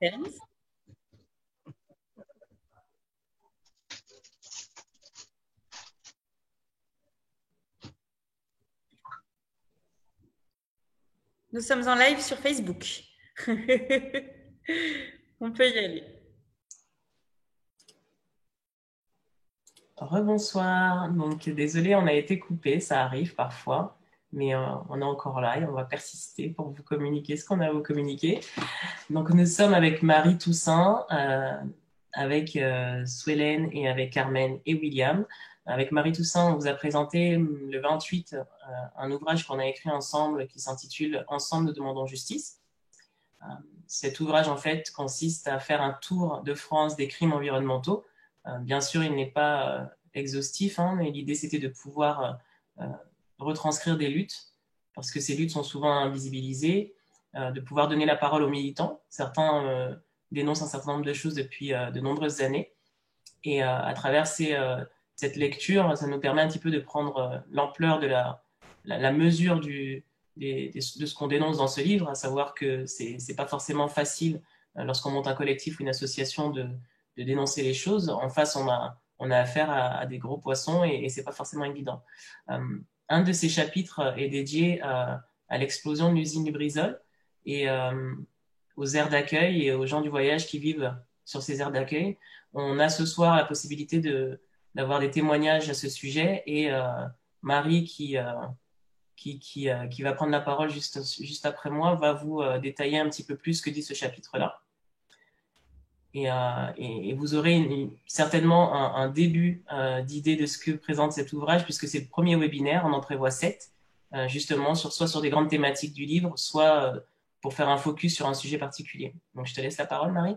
Terence. Nous sommes en live sur Facebook. On peut y aller. Rebonsoir. Donc, désolé, on a été coupé, ça arrive parfois, mais on est encore là et on va persister pour vous communiquer ce qu'on a à vous communiquer. Donc, nous sommes avec Marie Toussaint, avec Swellen et avec Carmen et William. Avec Marie Toussaint, on vous a présenté le 28 un ouvrage qu'on a écrit ensemble qui s'intitule « Ensemble, nous demandons justice ». Cet ouvrage, en fait, consiste à faire un tour de France des crimes environnementaux. Bien sûr, il n'est pas exhaustif, hein, mais l'idée, c'était de pouvoir retranscrire des luttes, parce que ces luttes sont souvent invisibilisées, de pouvoir donner la parole aux militants. Certains dénoncent un certain nombre de choses depuis de nombreuses années. Et à travers cette lecture, ça nous permet un petit peu de prendre l'ampleur de la mesure de ce qu'on dénonce dans ce livre, à savoir que c'est pas forcément facile lorsqu'on monte un collectif ou une association de dénoncer les choses. En face, on a affaire à des gros poissons et c'est pas forcément évident. Un de ces chapitres est dédié à l'explosion de l'usine Lubrizol et aux aires d'accueil et aux gens du voyage qui vivent sur ces aires d'accueil. On a ce soir la possibilité d'avoir des témoignages à ce sujet et Marie qui va prendre la parole juste après moi va vous détailler un petit peu plus ce que dit ce chapitre-là. Et vous aurez certainement un début d'idée de ce que présente cet ouvrage, puisque c'est le premier webinaire, on en prévoit 7, justement, soit sur des grandes thématiques du livre, soit pour faire un focus sur un sujet particulier. Donc, je te laisse la parole, Marie.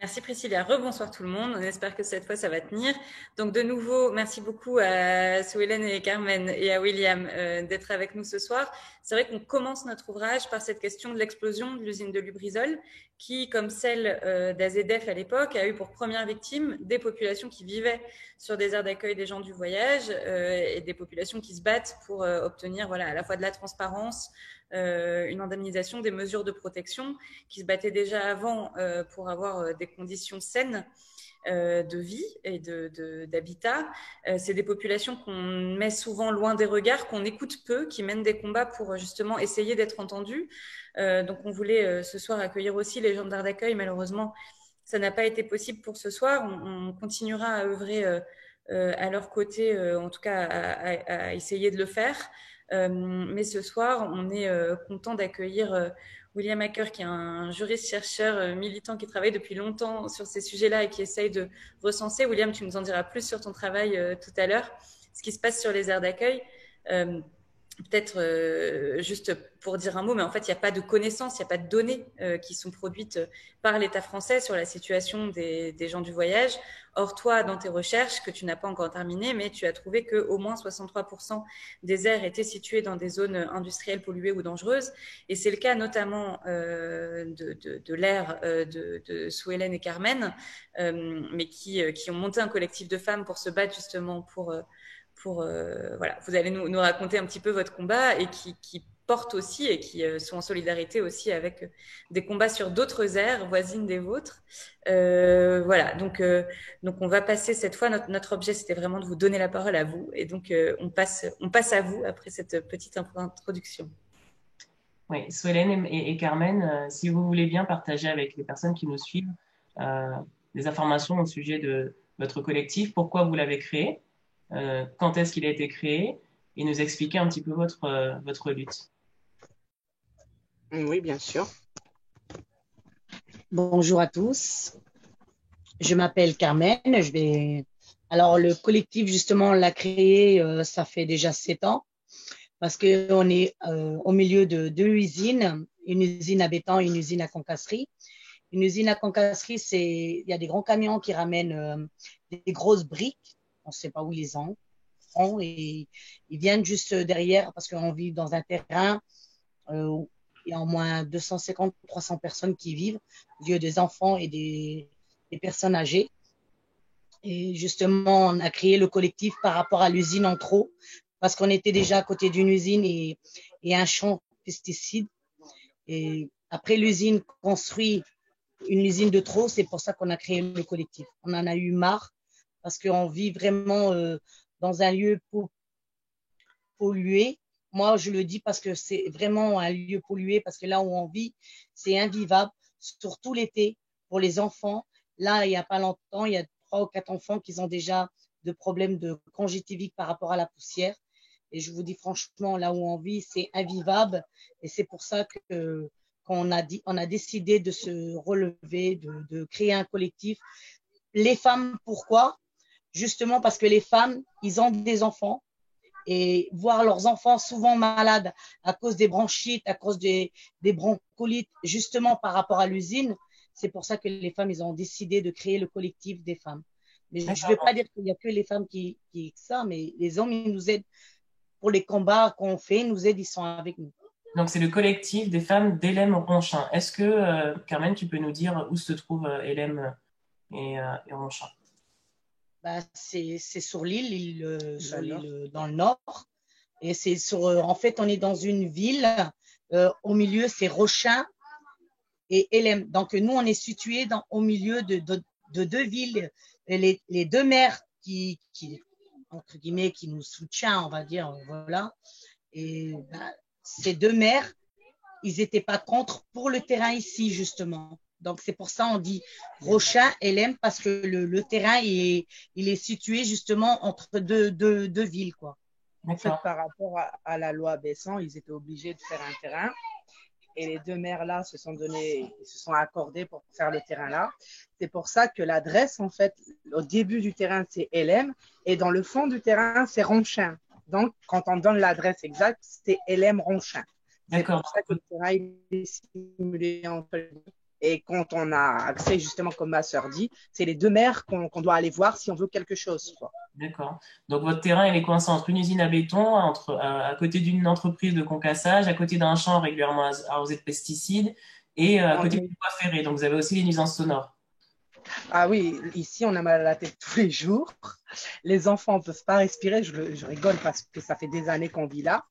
Merci Priscilla. Rebonsoir tout le monde. On espère que cette fois ça va tenir. Donc de nouveau, merci beaucoup à Swellen et Carmen et à William d'être avec nous ce soir. C'est vrai qu'on commence notre ouvrage par cette question de l'explosion de l'usine de Lubrizol qui, comme celle d'AZF à l'époque, a eu pour première victime des populations qui vivaient sur des aires d'accueil des gens du voyage et des populations qui se battent pour obtenir voilà, à la fois de la transparence, une indemnisation, des mesures de protection, qui se battaient déjà avant pour avoir des conditions saines de vie et d'habitat. C'est des populations qu'on met souvent loin des regards, qu'on écoute peu, qui mènent des combats pour justement essayer d'être entendues. Donc on voulait ce soir accueillir aussi les gens d'aires d'accueil. Malheureusement, ça n'a pas été possible pour ce soir. On continuera à œuvrer à leur côté, en tout cas à essayer de le faire. Mais ce soir, on est content d'accueillir William Hacker, qui est un juriste-chercheur militant qui travaille depuis longtemps sur ces sujets-là et qui essaye de recenser. William, tu nous en diras plus sur ton travail tout à l'heure, ce qui se passe sur les aires d'accueil. Peut-être juste pour dire un mot, mais en fait, il n'y a pas de connaissances, il n'y a pas de données qui sont produites par l'État français sur la situation des gens du voyage. Or, toi, dans tes recherches, que tu n'as pas encore terminées, mais tu as trouvé qu'au moins 63% des aires étaient situées dans des zones industrielles polluées ou dangereuses. Et c'est le cas notamment de l'aire de Swellen et Carmen, mais qui ont monté un collectif de femmes pour se battre justement pour voilà, vous allez nous raconter un petit peu votre combat et qui portent aussi et qui sont en solidarité aussi avec des combats sur d'autres aires voisines des vôtres. Voilà, donc on va passer cette fois, notre objet c'était vraiment de vous donner la parole à vous et donc on passe à vous après cette petite introduction. Oui, Swellen et Carmen, si vous voulez bien partager avec les personnes qui nous suivent des informations au sujet de votre collectif, pourquoi vous l'avez créé, quand est-ce qu'il a été créé et nous expliquer un petit peu votre lutte. Oui, bien sûr. Bonjour à tous. Je m'appelle Carmen. Alors, le collectif, justement, on l'a créé, ça fait déjà 7 ans, parce qu'on est au milieu de 2 usines, une usine à béton et une usine à concasserie. Une usine à concasserie, il y a des grands camions qui ramènent des grosses briques, on ne sait pas où ils les ont, et ils viennent juste derrière, parce qu'on vit dans un terrain où il y a au moins 250 ou 300 personnes qui vivent, vieux, des enfants et des personnes âgées. Et justement, on a créé le collectif par rapport à l'usine en trop, parce qu'on était déjà à côté d'une usine et un champ de pesticides. Et Après, l'usine construit une usine de trop, c'est pour ça qu'on a créé le collectif. On en a eu marre parce qu'on vit vraiment dans un lieu pollué. Moi, je le dis parce que c'est vraiment un lieu pollué, parce que là où on vit, c'est invivable, surtout l'été, pour les enfants. Là, il n'y a pas longtemps, il y a 3 ou 4 enfants qui ont déjà de problèmes de conjonctivite par rapport à la poussière. Et je vous dis franchement, là où on vit, c'est invivable. Et c'est pour ça qu'on a décidé de se relever, de créer un collectif. Les femmes, pourquoi? Justement parce que les femmes, ils ont des enfants et voir leurs enfants souvent malades à cause des bronchites, à cause des broncholites, justement par rapport à l'usine. C'est pour ça que les femmes, ils ont décidé de créer le collectif des femmes. Mais je ne veux pas dire qu'il n'y a que les femmes qui ça, mais les hommes, ils nous aident pour les combats qu'on fait, ils nous aident, ils sont avec nous. Donc, c'est le collectif des femmes d'Elem Ronchin. Est-ce que, Carmen, tu peux nous dire où se trouve Elem et Ronchin? Bah, c'est sur l'île, dans le nord. Et c'est en fait, on est dans une ville. Au milieu, c'est Ronchin et Elem. Donc, nous, on est situés au milieu de 2 villes. Et les 2 maires qui, entre guillemets, qui nous soutiennent, on va dire, voilà. Et ces 2 maires, ils n'étaient pas contre pour le terrain ici, justement. Donc, c'est pour ça on dit Ronchin et Lem, parce que le terrain, il est situé justement entre deux villes, quoi. En fait, par rapport à la loi Besson, ils étaient obligés de faire un terrain. Et les 2 maires là se sont accordés pour faire le terrain là. C'est pour ça que l'adresse, en fait, au début du terrain, c'est LM et dans le fond du terrain, c'est Ronchin. Donc, quand on donne l'adresse exacte, c'est LM Ronchin. C'est pour ça que le terrain est simulé entre les deux. Et quand on a accès, justement, comme ma sœur dit, c'est les 2 maires qu'on doit aller voir si on veut quelque chose, quoi. D'accord. Donc, votre terrain, il est coincé entre une usine à béton, à côté d'une entreprise de concassage, à côté d'un champ régulièrement arrosé de pesticides et à côté d'une voie ferrée. Donc, vous avez aussi les nuisances sonores. Ah oui, ici, on a mal à la tête tous les jours. Les enfants ne peuvent pas respirer. Je rigole parce que ça fait des années qu'on vit là.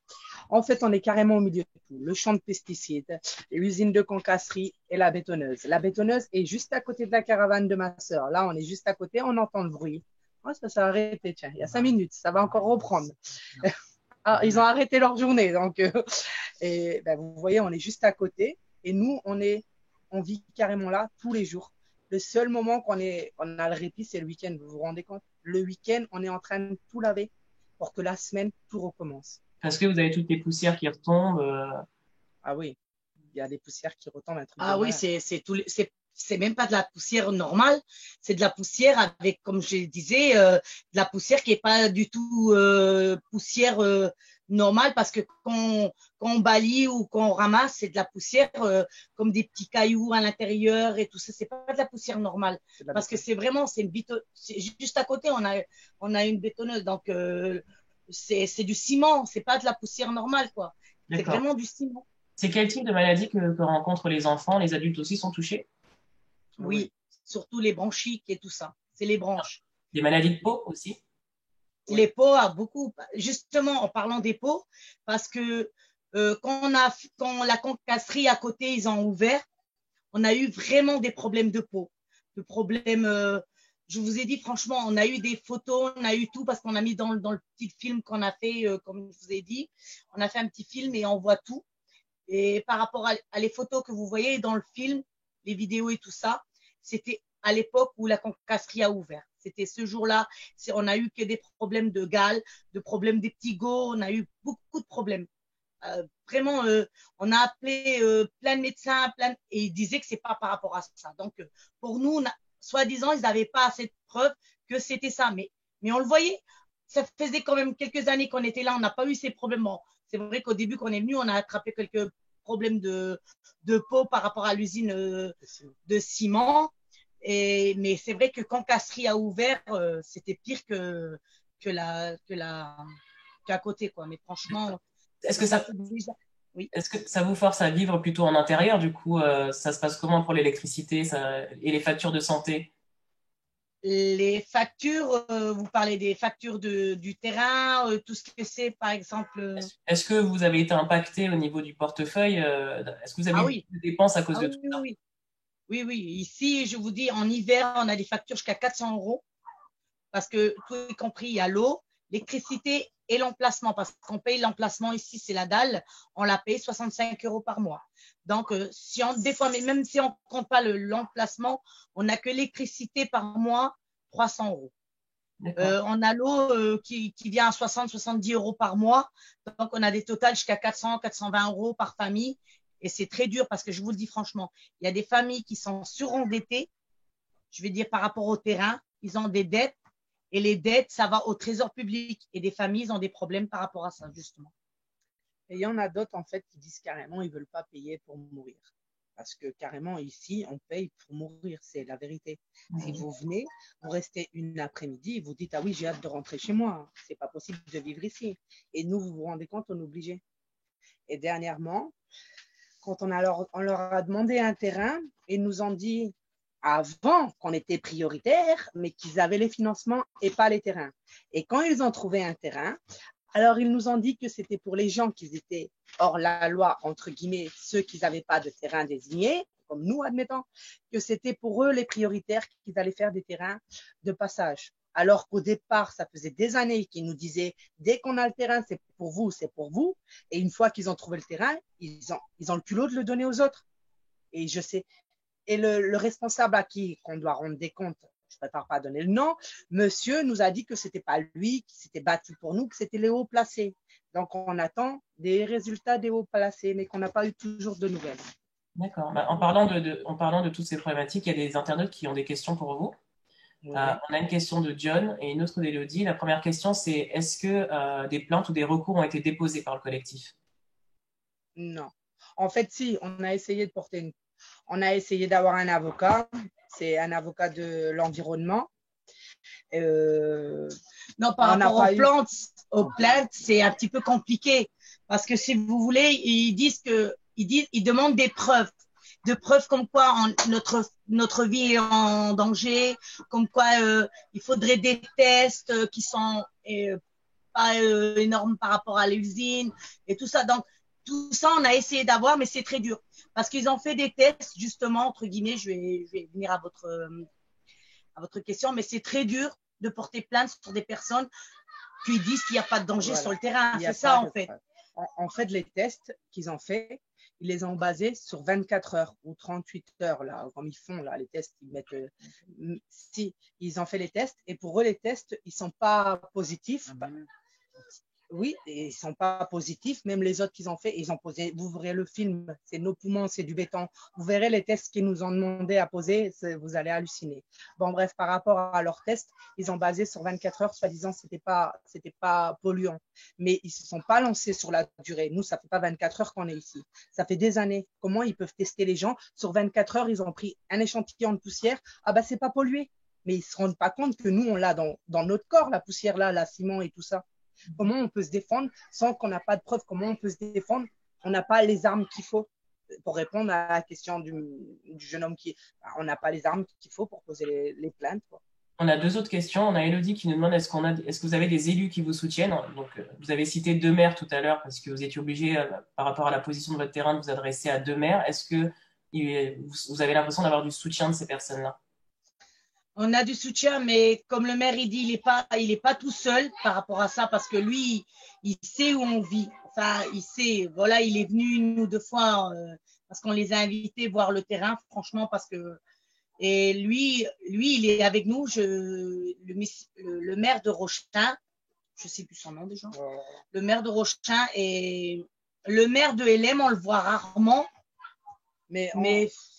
En fait, on est carrément au milieu de tout. Le champ de pesticides, l'usine de concasserie et la bétonneuse. La bétonneuse est juste à côté de la caravane de ma sœur. Là, on est juste à côté, on entend le bruit. Oh, ça s'est arrêté, tiens, il y a 5 minutes, ça va encore reprendre. Ah, ils ont arrêté leur journée, donc vous voyez, on est juste à côté et nous, on vit carrément là tous les jours. Le seul moment qu'on a le répit, c'est le week-end, vous vous rendez compte? Le week-end, on est en train de tout laver pour que la semaine, tout recommence. Parce que vous avez toutes les poussières qui retombent. Ah oui, il y a des poussières qui retombent. Ah oui, c'est même pas de la poussière normale, c'est de la poussière avec, comme je disais, de la poussière qui est pas du tout poussière normale, parce que quand on balaye ou quand on ramasse, c'est de la poussière comme des petits cailloux à l'intérieur et tout ça. C'est pas de la poussière normale, parce que c'est vraiment, c'est juste à côté, on a une bétonneuse, donc c'est du ciment, c'est pas de la poussière normale, quoi. C'est vraiment du ciment. C'est quel type de maladie que rencontrent les enfants? Les adultes aussi sont touchés? Oui, surtout les bronchites et tout ça. C'est les branches. Les maladies de peau aussi? Les peaux, beaucoup. Justement, en parlant des peaux, parce que quand la concasserie à côté, ils ont ouvert, on a eu vraiment des problèmes de peau. De problèmes, je vous ai dit, franchement, on a eu des photos, on a eu tout, parce qu'on a mis dans le petit film qu'on a fait, comme je vous ai dit. On a fait un petit film et on voit tout. Et par rapport à les photos que vous voyez dans le film, les vidéos et tout ça, c'était à l'époque où la concasserie a ouvert. C'était ce jour-là. On a eu que des problèmes de gale, de problèmes des petits gots, on a eu beaucoup de problèmes. Vraiment, on a appelé plein de médecins, et ils disaient que c'est pas par rapport à ça. Donc, pour nous, soi-disant, ils n'avaient pas assez de preuves que c'était ça. Mais on le voyait. Ça faisait quand même quelques années qu'on était là, on n'a pas eu ces problèmes. Bon, c'est vrai qu'au début qu'on est venu, on a attrapé quelques problèmes de peau par rapport à l'usine de ciment. Mais c'est vrai que quand Casserie a ouvert, c'était pire qu'à côté, quoi. Mais franchement, est-ce que ça vous force à vivre plutôt en intérieur? Du coup, ça se passe comment pour l'électricité et les factures de santé? Les factures, vous parlez des factures du terrain, tout ce que c'est, par exemple. Est-ce que vous avez été impacté au niveau du portefeuille? Est-ce que vous avez Ah eu oui, des dépenses à cause ah de oui, tout oui, ça? oui. Oui, oui. Ici, je vous dis, en hiver, on a des factures jusqu'à 400 euros parce que tout est compris, il y a l'eau, l'électricité et l'emplacement. Parce qu'on paye l'emplacement ici, c'est la dalle, on la paye 65 euros par mois. Donc, si on, des fois, mais même si on ne compte pas l'emplacement, on n'a que l'électricité par mois, 300 euros. On a l'eau qui vient à 60-70 euros par mois. Donc, on a des totals jusqu'à 400-420 euros par famille. Et c'est très dur parce que je vous le dis franchement, il y a des familles qui sont surendettées, je vais dire par rapport au terrain, ils ont des dettes et les dettes, ça va au trésor public. Et des familles, ils ont des problèmes par rapport à ça, justement. Et il y en a d'autres, en fait, qui disent carrément, ils ne veulent pas payer pour mourir. Parce que carrément, ici, on paye pour mourir. C'est la vérité. Si vous venez, vous restez une après-midi, vous dites, ah oui, j'ai hâte de rentrer chez moi. C'est pas possible de vivre ici. Et nous, vous vous rendez compte, on est obligé. Et dernièrement, quand on leur a demandé un terrain, ils nous ont dit avant qu'on était prioritaire, mais qu'ils avaient les financements et pas les terrains. Et quand ils ont trouvé un terrain, alors ils nous ont dit que c'était pour les gens qui étaient hors la loi, entre guillemets, ceux qui n'avaient pas de terrain désigné, comme nous, admettons, que c'était pour eux les prioritaires qu'ils allaient faire des terrains de passage. Alors qu'au départ, ça faisait des années qu'ils nous disaient, dès qu'on a le terrain, c'est pour vous, c'est pour vous. Et une fois qu'ils ont trouvé le terrain, ils ont le culot de le donner aux autres. Et je sais. Et le responsable à qui qu'on doit rendre des comptes, je ne préfère pas donner le nom, monsieur nous a dit que ce n'était pas lui qui s'était battu pour nous, que c'était les hauts placés. Donc, on attend des résultats des hauts placés, mais qu'on n'a pas eu toujours de nouvelles. D'accord. Bah, en parlant de toutes ces problématiques, il y a des internautes qui ont des questions pour vous. Oui. On a une question de John et une autre d'Élodie. La première question, c'est est-ce que des plaintes ou des recours ont été déposés par le collectif? Non. En fait, si, on a essayé d'avoir un avocat. C'est un avocat de l'environnement. Non, par rapport aux plaintes, c'est un petit peu compliqué. Parce que si vous voulez, ils demandent des preuves. De preuves comme quoi notre vie est en danger, comme quoi il faudrait des tests qui sont pas énormes par rapport à l'usine et tout ça. Donc, tout ça, on a essayé d'avoir, mais c'est très dur. Parce qu'ils ont fait des tests, justement, entre guillemets, je vais venir à votre question, mais c'est très dur de porter plainte sur des personnes qui disent qu'il n'y a pas de danger sur le terrain. C'est ça, en fait. En fait, les tests qu'ils ont fait, ils les ont basés sur 24 heures ou 38 heures, là, comme ils font, là, les tests, ils mettent, si, ils ont fait les tests, et pour eux, les tests, ils ne sont pas positifs. Oui, et ils ne sont pas positifs. Même les autres qu'ils ont fait, ils ont posé, vous verrez le film, c'est nos poumons, c'est du béton. Vous verrez les tests qu'ils nous ont demandé à poser, vous allez halluciner. Bon, bref, par rapport à leurs tests, ils ont basé sur 24 heures, soi-disant, c'était pas polluant. Mais ils ne se sont pas lancés sur la durée. Nous, ça ne fait pas 24 heures qu'on est ici. Ça fait des années. Comment ils peuvent tester les gens? Sur 24 heures, ils ont pris un échantillon de poussière. Ah bah, c'est pas pollué. Mais ils ne se rendent pas compte que nous, on l'a dans notre corps, la poussière là, la ciment et tout ça. Comment on peut se défendre sans qu'on n'a pas de preuves? Comment on peut se défendre? On n'a pas les armes qu'il faut pour répondre à la question du jeune homme on n'a pas les armes qu'il faut pour poser les plaintes, quoi. On a deux autres questions. On a Élodie qui nous demande est-ce que vous avez des élus qui vous soutiennent? Donc, vous avez cité deux maires tout à l'heure parce que vous étiez obligé, par rapport à la position de votre terrain, de vous adresser à deux maires. Est-ce que vous avez l'impression d'avoir du soutien de ces personnes-là? On a du soutien, mais comme le maire, il dit, il est pas tout seul par rapport à ça, parce que lui, il sait où on vit. Enfin, il sait, voilà, il est venu une ou deux fois, parce qu'on les a invités voir le terrain, franchement, parce que, et lui, il est avec nous, le maire de Rochin, je sais plus son nom déjà, le maire de Rochin et le maire de LM, on le voit rarement. Mais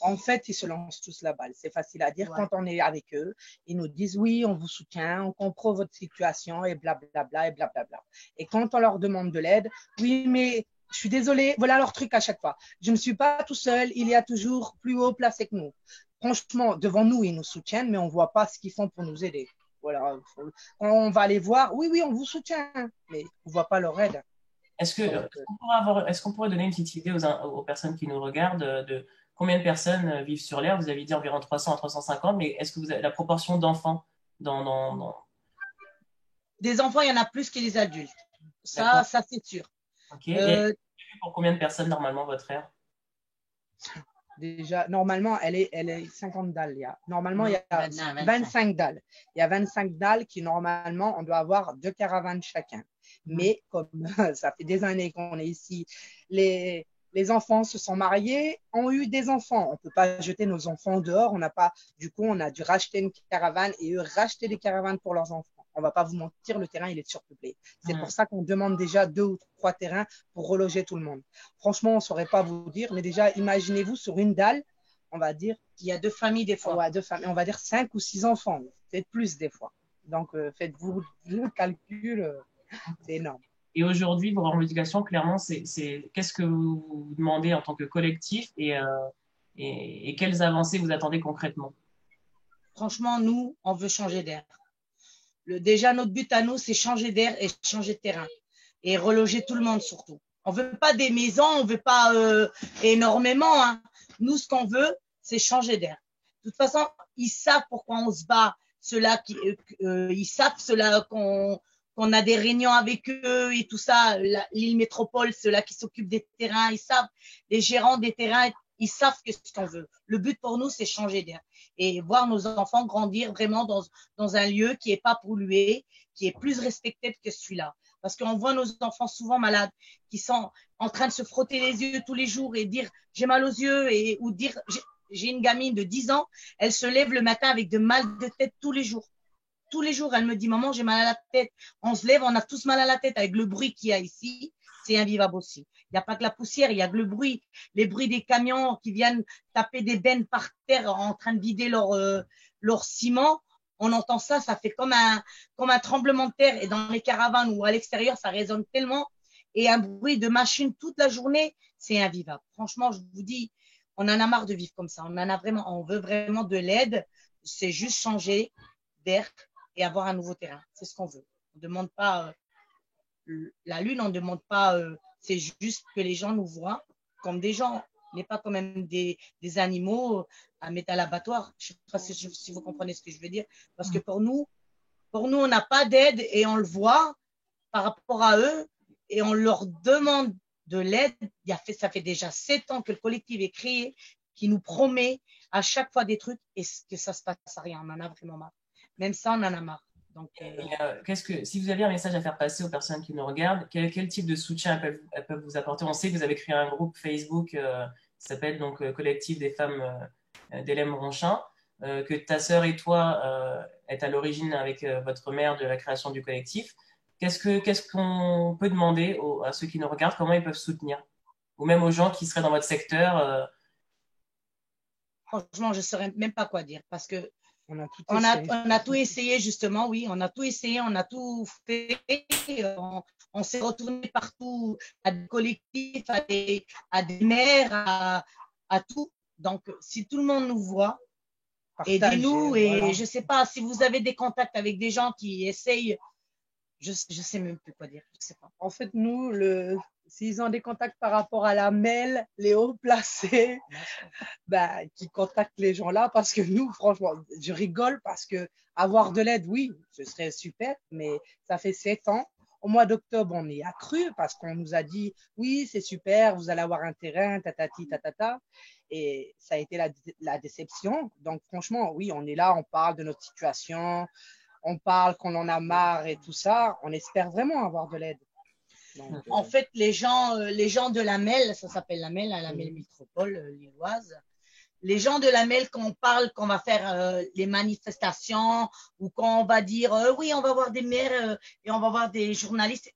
en fait, ils se lancent tous la balle. C'est facile à dire. Ouais. Quand on est avec eux, ils nous disent oui, on vous soutient, on comprend votre situation et blablabla et blablabla. Et quand on leur demande de l'aide, oui, mais je suis désolée, voilà leur truc à chaque fois. Je ne suis pas tout seul, il y a toujours plus haut placé que nous. Franchement, devant nous, ils nous soutiennent, mais on ne voit pas ce qu'ils font pour nous aider. Voilà. Quand on va les voir, oui, on vous soutient, mais on ne voit pas leur aide. Est-ce qu'on pourrait donner une petite idée aux personnes qui nous regardent de combien de personnes vivent sur l'aire? Vous avez dit environ 300 à 350, mais est-ce que vous avez la proportion d'enfants Des enfants, il y en a plus que les adultes. Ça c'est sûr. Ok. Et pour combien de personnes normalement votre aire? Déjà, normalement, elle est 50 dalles. Normalement, il y a 25 dalles. Il y a 25 dalles qui, normalement, on doit avoir 2 caravanes chacun. Mais comme ça fait des années qu'on est ici, les enfants se sont mariés, ont eu des enfants. On ne peut pas jeter nos enfants dehors. On n'a pas, du coup, on a dû racheter une caravane et eux racheter des caravanes pour leurs enfants. On ne va pas vous mentir, le terrain, il est surpeuplé. C'est pour ça qu'on demande déjà 2 ou 3 terrains pour reloger tout le monde. Franchement, on ne saurait pas vous dire, mais déjà, imaginez-vous sur une dalle, on va dire. Il y a 2 familles des fois. Ouais, 2 familles, on va dire 5 ou 6 enfants, peut-être plus des fois. Donc, faites-vous le calcul, c'est énorme. Et aujourd'hui, vos revendications, clairement, c'est qu'est-ce que vous demandez en tant que collectif et quelles avancées vous attendez concrètement? Franchement, nous, on veut changer d'air. Déjà, notre but à nous, c'est changer d'air et changer de terrain. Et reloger tout le monde surtout. On ne veut pas des maisons, on ne veut pas énormément. Hein. Nous, ce qu'on veut, c'est changer d'air. De toute façon, ils savent pourquoi on se bat. Ils savent qu'on a des réunions avec eux et tout ça. L'île métropole, ceux-là qui s'occupent des terrains, ils savent. Les gérants des terrains, ils savent ce qu'on veut. Le but pour nous, c'est changer d'air et voir nos enfants grandir vraiment dans un lieu qui n'est pas pollué, qui est plus respecté que celui-là. Parce qu'on voit nos enfants souvent malades, qui sont en train de se frotter les yeux tous les jours et dire « j'ai mal aux yeux » ou dire « j'ai une gamine de 10 ans, elle se lève le matin avec de mal de tête tous les jours. Tous les jours, elle me dit « maman, j'ai mal à la tête ». On se lève, on a tous mal à la tête avec le bruit qu'il y a ici. C'est invivable aussi. Il n'y a pas que la poussière, il y a que le bruit. Les bruits des camions qui viennent taper des bennes par terre en train de vider leur ciment. On entend ça, ça fait comme un tremblement de terre. Et dans les caravanes ou à l'extérieur, ça résonne tellement. Et un bruit de machine toute la journée, c'est invivable. Franchement, je vous dis, on en a marre de vivre comme ça. On veut vraiment de l'aide. C'est juste changer d'air et avoir un nouveau terrain. C'est ce qu'on veut. On ne demande pas la lune, on ne demande pas, c'est juste que les gens nous voient comme des gens, mais pas quand même des animaux à mettre à l'abattoir. Je ne sais pas si vous comprenez ce que je veux dire. Parce que pour nous, on n'a pas d'aide et on le voit par rapport à eux et on leur demande de l'aide. Ça fait déjà 7 ans que le collectif est créé, qui nous promet à chaque fois des trucs et que ça se passe à rien. On en a vraiment marre. Même ça, on en a marre. Donc, si vous aviez un message à faire passer aux personnes qui nous regardent, quel type de soutien elles peuvent vous apporter? On sait que vous avez créé un groupe Facebook qui s'appelle donc Collectif des femmes d'Hélène Ronchin, que ta sœur et toi êtes à l'origine avec votre mère de la création du collectif. Qu'est-ce qu'on peut demander à ceux qui nous regardent? Comment ils peuvent soutenir? Ou même aux gens qui seraient dans votre secteur Franchement, je ne saurais même pas quoi dire parce que on a tout essayé, justement, oui. On a tout essayé, on a tout fait. On s'est retourné partout, à des collectifs, à des maires, à tout. Donc, si tout le monde nous voit, aidez-nous. Et voilà. Je ne sais pas, si vous avez des contacts avec des gens qui essayent, je ne sais même plus quoi dire. Je sais pas. En fait, nous, s'ils ont des contacts par rapport à la MEL, les hauts placés, qui contactent les gens là, parce que nous, franchement, je rigole parce que avoir de l'aide, oui, ce serait super, mais ça fait 7 ans. Au mois d'octobre, on y a cru parce qu'on nous a dit, oui, c'est super, vous allez avoir un terrain, tatati, tatata. Et ça a été la déception. Donc, franchement, oui, on est là, on parle de notre situation, on parle qu'on en a marre et tout ça. On espère vraiment avoir de l'aide. Donc, en fait, les gens de la MEL, ça s'appelle la MEL, la MEL Métropole lilloise. Les gens de la MEL, quand on parle qu'on va faire les manifestations ou quand on va dire oui, on va voir des maires et on va voir des journalistes,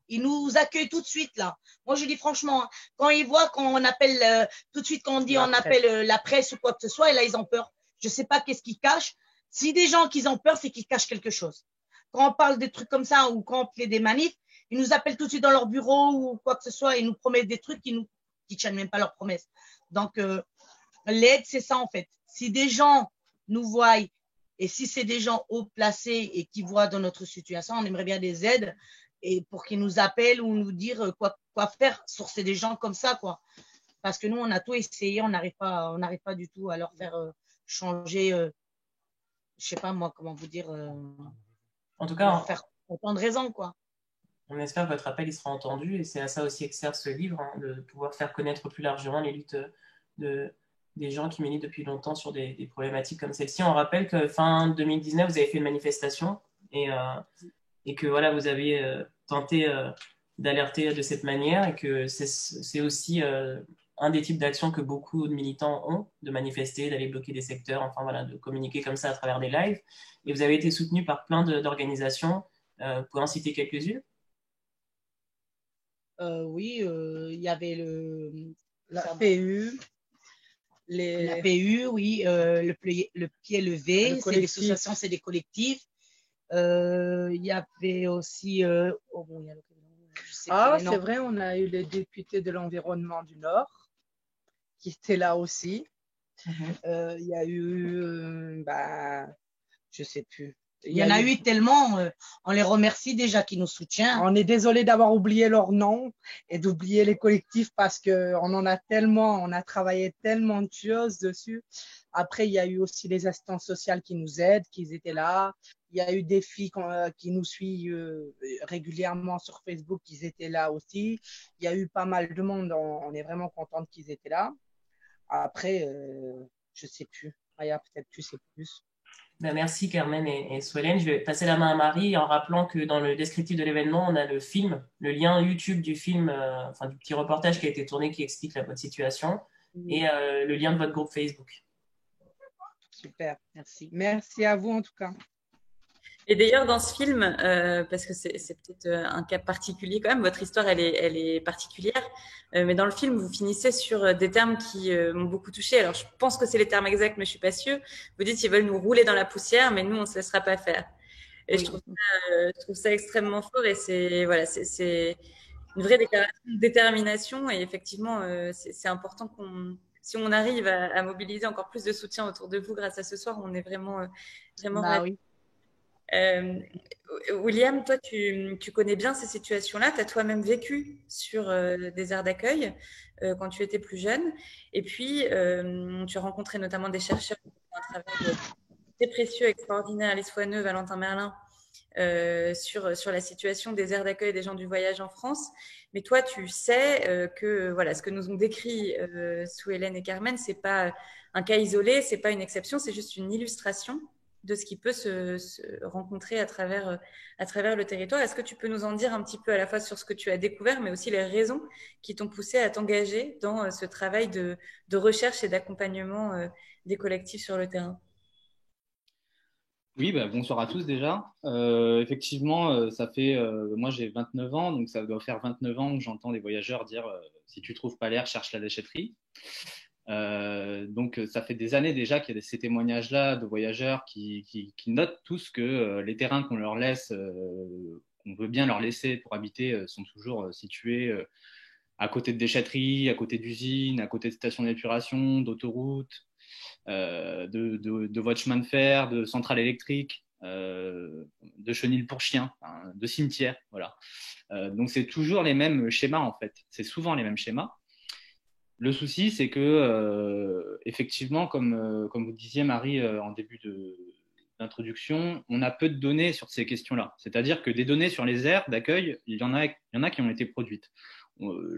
ils nous accueillent tout de suite là. Moi, je dis franchement, quand ils voient qu'on appelle tout de suite, quand on dit on appelle la presse ou quoi que ce soit, et là, ils ont peur. Je ne sais pas qu'est-ce qu'ils cachent. Si des gens qui ont peur, c'est qu'ils cachent quelque chose. Quand on parle des trucs comme ça ou quand on fait des manifs, ils nous appellent tout de suite dans leur bureau ou quoi que ce soit et ils nous promettent des trucs qui ne tiennent même pas leurs promesses. Donc, l'aide, c'est ça en fait. Si des gens nous voient et si c'est des gens haut placés et qui voient dans notre situation, on aimerait bien des aides et pour qu'ils nous appellent ou nous dire quoi faire sur des gens comme ça, quoi. Parce que nous, on a tout essayé, on n'arrive pas du tout à leur faire changer je sais pas moi comment vous dire, En tout leur cas, faire autant de raisons, quoi. on espère que votre appel il sera entendu et c'est à ça aussi que sert ce livre, hein, de pouvoir faire connaître plus largement les luttes de, des gens qui militent depuis longtemps sur des problématiques comme celle-ci. On rappelle que fin 2019, vous avez fait une manifestation et que voilà, vous avez tenté d'alerter de cette manière et que c'est aussi un des types d'actions que beaucoup de militants ont, de manifester, d'aller bloquer des secteurs, enfin voilà, de communiquer comme ça à travers des lives. Et vous avez été soutenu par plein d'organisations. Vous pouvez en citer quelques-unes? Oui, il y avait La PU, la les, PU, oui, le pied le levé, c'est des collectif. associations, c'est des collectifs. Il y avait aussi, oh bon, il y a je sais plus Ah, les c'est noms. vrai, on a eu les députés de l'environnement du Nord qui étaient là aussi. Il y a eu, je sais plus. Il y en a eu tellement, on les remercie déjà qui nous soutiennent. On est désolé d'avoir oublié leur nom et d'oublier les collectifs parce que on en a tellement, on a travaillé tellement de choses dessus. Après, il y a eu aussi les assistantes sociales qui nous aident, qui étaient là. Il y a eu des filles qui nous suivent régulièrement sur Facebook, qui étaient là aussi. Il y a eu pas mal de monde. On est vraiment contente qu'ils étaient là. Après, je sais plus. Aya, peut-être tu sais plus. Ben, merci Carmen et Solène. Je vais passer la main à Marie en rappelant que dans le descriptif de l'événement, on a le film, le lien YouTube du film, enfin du petit reportage qui a été tourné qui explique votre situation et le lien de votre groupe Facebook. Super, merci. Merci à vous en tout cas. Et d'ailleurs, dans ce film, parce que c'est peut-être un cas particulier quand même, votre histoire, elle est particulière, mais dans le film, vous finissez sur des termes qui m'ont beaucoup touché. Alors, je pense que c'est les termes exacts, mais je suis pas sûre. Vous dites qu'ils veulent nous rouler dans la poussière, mais nous, on se laissera pas faire. Et Oui. je trouve ça extrêmement fort et c'est une vraie déclaration de détermination et effectivement, c'est important si on arrive à mobiliser encore plus de soutien autour de vous grâce à ce soir, on est vraiment Bah ravis. oui. Euh, William, toi, tu connais bien ces situations-là. Tu as toi-même vécu sur des aires d'accueil quand tu étais plus jeune. Et puis, tu as rencontré notamment des chercheurs qui font un travail très précieux, extraordinaire, Alice Foineux, Valentin Merlin, sur la situation des aires d'accueil des gens du voyage en France. Mais toi, tu sais que voilà, ce que nous ont décrit Sue Hélène et Carmen, c'est pas un cas isolé, c'est pas une exception, c'est juste une illustration de ce qui peut se rencontrer à travers le territoire. Est-ce que tu peux nous en dire un petit peu à la fois sur ce que tu as découvert, mais aussi les raisons qui t'ont poussé à t'engager dans ce travail de recherche et d'accompagnement des collectifs sur le terrain? Oui, bah, bonsoir à tous déjà. Effectivement, ça fait, moi j'ai 29 ans, donc ça doit faire 29 ans que j'entends des voyageurs dire si tu trouves pas l'air, cherche la déchetterie. Donc ça fait des années déjà qu'il y a ces témoignages-là de voyageurs qui notent tous que les terrains qu'on leur laisse, qu'on veut bien leur laisser pour habiter, sont toujours situés à côté de déchetteries, à côté d'usines, à côté de stations d'épuration, d'autoroutes, de voies de chemin de fer, de centrales électriques, de chenilles pour chiens, hein, de cimetières. Voilà. Donc c'est toujours les mêmes schémas en fait. C'est souvent les mêmes schémas. Le souci, c'est que effectivement, comme vous disiez Marie en début d'introduction, on a peu de données sur ces questions-là. C'est-à-dire que des données sur les aires d'accueil, il y en a qui ont été produites.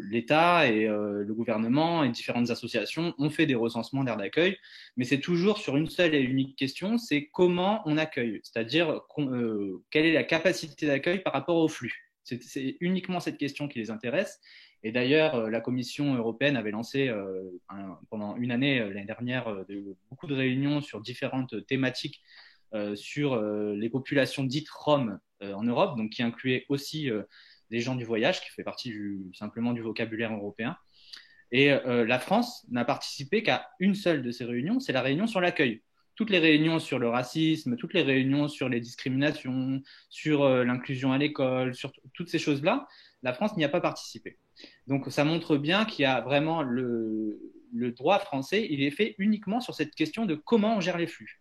L'État et le gouvernement et différentes associations ont fait des recensements d'aires d'accueil, mais c'est toujours sur une seule et unique question, c'est comment on accueille, c'est-à-dire quelle est la capacité d'accueil par rapport au flux. C'est uniquement cette question qui les intéresse. Et d'ailleurs, la Commission européenne avait lancé pendant une année l'année dernière beaucoup de réunions sur différentes thématiques sur les populations dites roms en Europe, donc qui incluaient aussi des gens du voyage, qui fait partie simplement du vocabulaire européen. Et la France n'a participé qu'à une seule de ces réunions, c'est la réunion sur l'accueil. Toutes les réunions sur le racisme, toutes les réunions sur les discriminations, sur l'inclusion à l'école, sur toutes ces choses-là, la France n'y a pas participé. Donc ça montre bien qu'il y a vraiment le droit français, il est fait uniquement sur cette question de comment on gère les flux.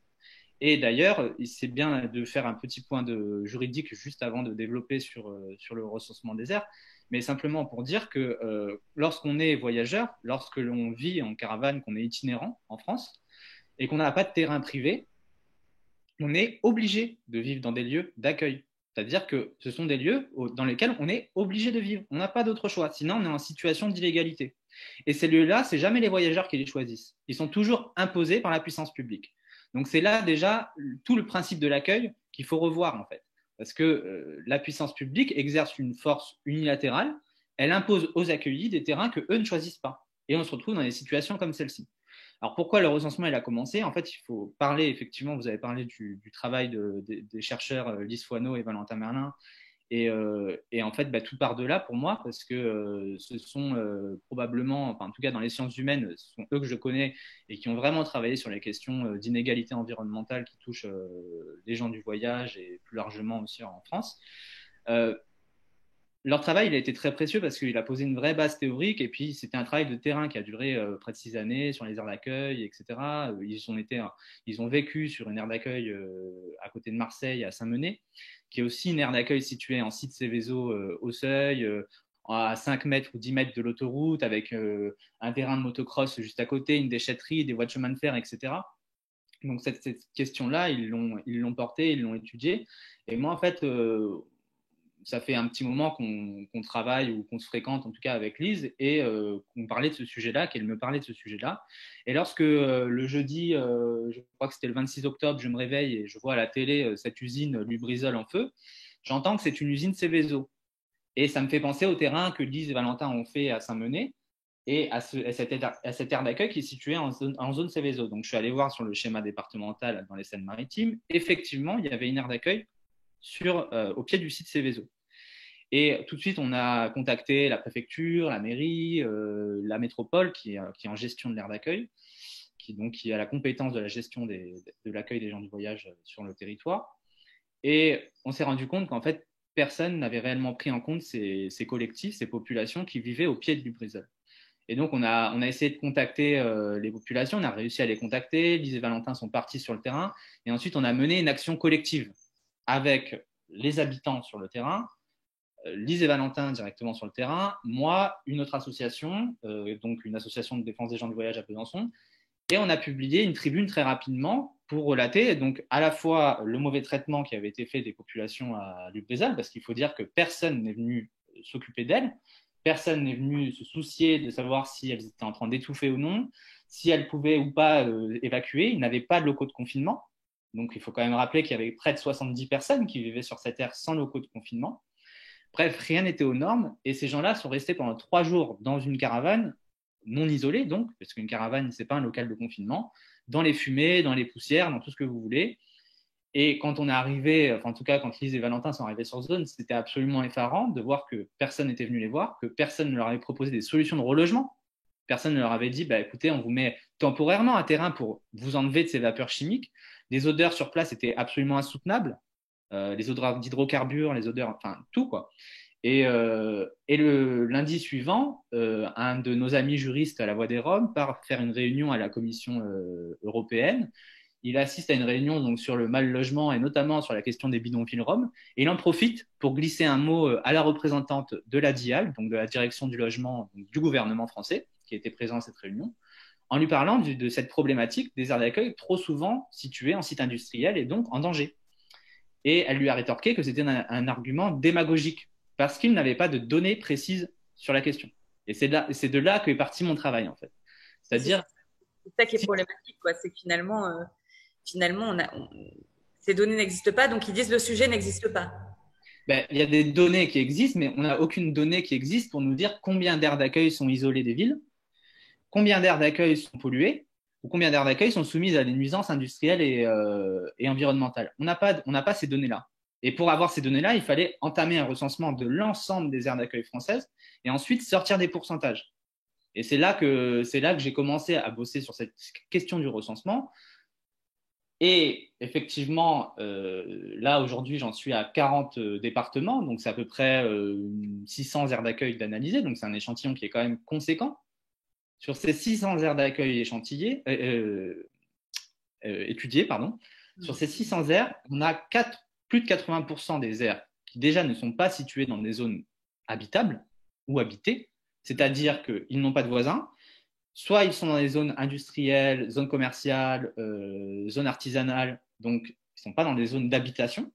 Et d'ailleurs, c'est bien de faire un petit point de juridique juste avant de développer sur le recensement des aires, mais simplement pour dire que lorsqu'on est voyageur, lorsque l'on vit en caravane, qu'on est itinérant en France, et qu'on n'a pas de terrain privé, on est obligé de vivre dans des lieux d'accueil. C'est-à-dire que ce sont des lieux dans lesquels on est obligé de vivre. On n'a pas d'autre choix. Sinon, on est en situation d'illégalité. Et ces lieux-là, ce n'est jamais les voyageurs qui les choisissent. Ils sont toujours imposés par la puissance publique. Donc, c'est là déjà tout le principe de l'accueil qu'il faut revoir, en fait. Parce que la puissance publique exerce une force unilatérale. Elle impose aux accueillis des terrains qu'eux ne choisissent pas. Et on se retrouve dans des situations comme celle-ci. Alors, pourquoi le recensement il a commencé? En fait, il faut parler, effectivement, vous avez parlé du travail des chercheurs Lise Foineau et Valentin Merlin. Et en fait, tout part de là pour moi, parce que ce sont probablement, enfin, en tout cas dans les sciences humaines, ce sont eux que je connais et qui ont vraiment travaillé sur les questions d'inégalité environnementale qui touchent les gens du voyage et plus largement aussi en France. Leur travail, il a été très précieux parce qu'il a posé une vraie base théorique et puis c'était un travail de terrain qui a duré près de 6 années sur les aires d'accueil, etc. Ils ont vécu sur une aire d'accueil à côté de Marseille, à Saint-Menet, qui est aussi une aire d'accueil située en site Céveso au Seuil, à 5 mètres ou 10 mètres de l'autoroute, avec un terrain de motocross juste à côté, une déchetterie, des voies de chemin de fer, etc. Donc cette question-là, ils l'ont portée, ils l'ont étudiée. Et moi, en fait, ça fait un petit moment qu'on travaille ou qu'on se fréquente, en tout cas avec Lise, et qu'on parlait de ce sujet-là, qu'elle me parlait de ce sujet-là. Et lorsque le jeudi, je crois que c'était le 26 octobre, je me réveille et je vois à la télé cette usine Lubrizol en feu, j'entends que c'est une usine Céveso. Et ça me fait penser au terrain que Lise et Valentin ont fait à Saint-Menet et à cette aire d'accueil qui est située en zone Céveso. Donc, je suis allé voir sur le schéma départemental dans les Seines-Maritimes. Effectivement, il y avait une aire d'accueil au pied du site Céveso. Et tout de suite, on a contacté la préfecture, la mairie, la métropole qui est en gestion de l'aire d'accueil, qui a la compétence de la gestion de l'accueil des gens du voyage sur le territoire. Et on s'est rendu compte qu'en fait, personne n'avait réellement pris en compte ces collectifs, ces populations qui vivaient au pied de Lubrizol. Et donc, on a essayé de contacter les populations, on a réussi à les contacter, Lise et Valentin sont partis sur le terrain, et ensuite, on a mené une action collective avec les habitants sur le terrain, Lise et Valentin directement sur le terrain, moi, une autre association, donc une association de défense des gens du voyage à Besançon, et on a publié une tribune très rapidement pour relater donc à la fois le mauvais traitement qui avait été fait des populations à Lubrizol, parce qu'il faut dire que personne n'est venu s'occuper d'elles, personne n'est venu se soucier de savoir si elles étaient en train d'étouffer ou non, si elles pouvaient ou pas évacuer, ils n'avaient pas de locaux de confinement, donc il faut quand même rappeler qu'il y avait près de 70 personnes qui vivaient sur cette aire sans locaux de confinement. Bref, rien n'était aux normes et ces gens-là sont restés pendant 3 jours dans une caravane, non isolée donc, parce qu'une caravane, ce n'est pas un local de confinement, dans les fumées, dans les poussières, dans tout ce que vous voulez. Et quand on est arrivé, enfin en tout cas quand Lise et Valentin sont arrivés sur zone, c'était absolument effarant de voir que personne n'était venu les voir, que personne ne leur avait proposé des solutions de relogement. Personne ne leur avait dit, écoutez, on vous met temporairement un terrain pour vous enlever de ces vapeurs chimiques. Les odeurs sur place étaient absolument insoutenables. Les odeurs d'hydrocarbures, les odeurs, enfin tout quoi. Et le lundi suivant, un de nos amis juristes à la Voix des Roms part faire une réunion à la Commission européenne. Il assiste à une réunion donc, sur le mal logement et notamment sur la question des bidonvilles roms. Et il en profite pour glisser un mot à la représentante de la DIAL, donc de la direction du logement du gouvernement français, qui était présent à cette réunion, en lui parlant de cette problématique des aires d'accueil trop souvent situées en site industriel et donc en danger. Et elle lui a rétorqué que c'était un argument démagogique parce qu'il n'avait pas de données précises sur la question. Et c'est de là qu'est parti mon travail, en fait. C'est-à-dire… C'est ça qui est problématique, quoi. C'est que finalement ces données n'existent pas, donc ils disent le sujet n'existe pas. Il y a des données qui existent, mais on n'a aucune donnée qui existe pour nous dire combien d'aires d'accueil sont isolées des villes, combien d'aires d'accueil sont polluées, ou combien d'aires d'accueil sont soumises à des nuisances industrielles et environnementales. On n'a pas ces données-là. Et pour avoir ces données-là, il fallait entamer un recensement de l'ensemble des aires d'accueil françaises et ensuite sortir des pourcentages. Et c'est là que j'ai commencé à bosser sur cette question du recensement. Et effectivement, là, aujourd'hui, j'en suis à 40 départements, donc c'est à peu près 600 aires d'accueil d'analyser, donc c'est un échantillon qui est quand même conséquent. Sur ces 600 aires d'accueil étudiées, sur ces 600 aires, on a plus de 80% des aires qui déjà ne sont pas situées dans des zones habitables ou habitées, c'est-à-dire qu'ils n'ont pas de voisins, soit ils sont dans des zones industrielles, zones commerciales, zones artisanales, donc ils ne sont pas dans des zones d'habitation,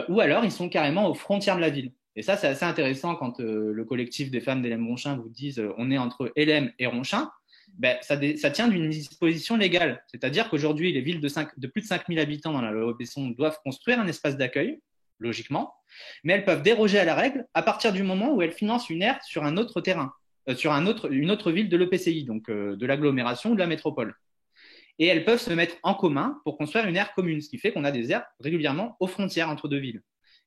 ou alors ils sont carrément aux frontières de la ville. Et ça, c'est assez intéressant quand le collectif des femmes d'Helem-Ronchin vous disent on est entre Helem et Ronchin. Ben, ça tient d'une disposition légale. C'est-à-dire qu'aujourd'hui, les villes de plus de 5000 habitants dans la Loire-Besson doivent construire un espace d'accueil, logiquement, mais elles peuvent déroger à la règle à partir du moment où elles financent une aire sur un autre terrain, sur une autre ville de l'EPCI, donc de l'agglomération ou de la métropole. Et elles peuvent se mettre en commun pour construire une aire commune, ce qui fait qu'on a des aires régulièrement aux frontières entre deux villes.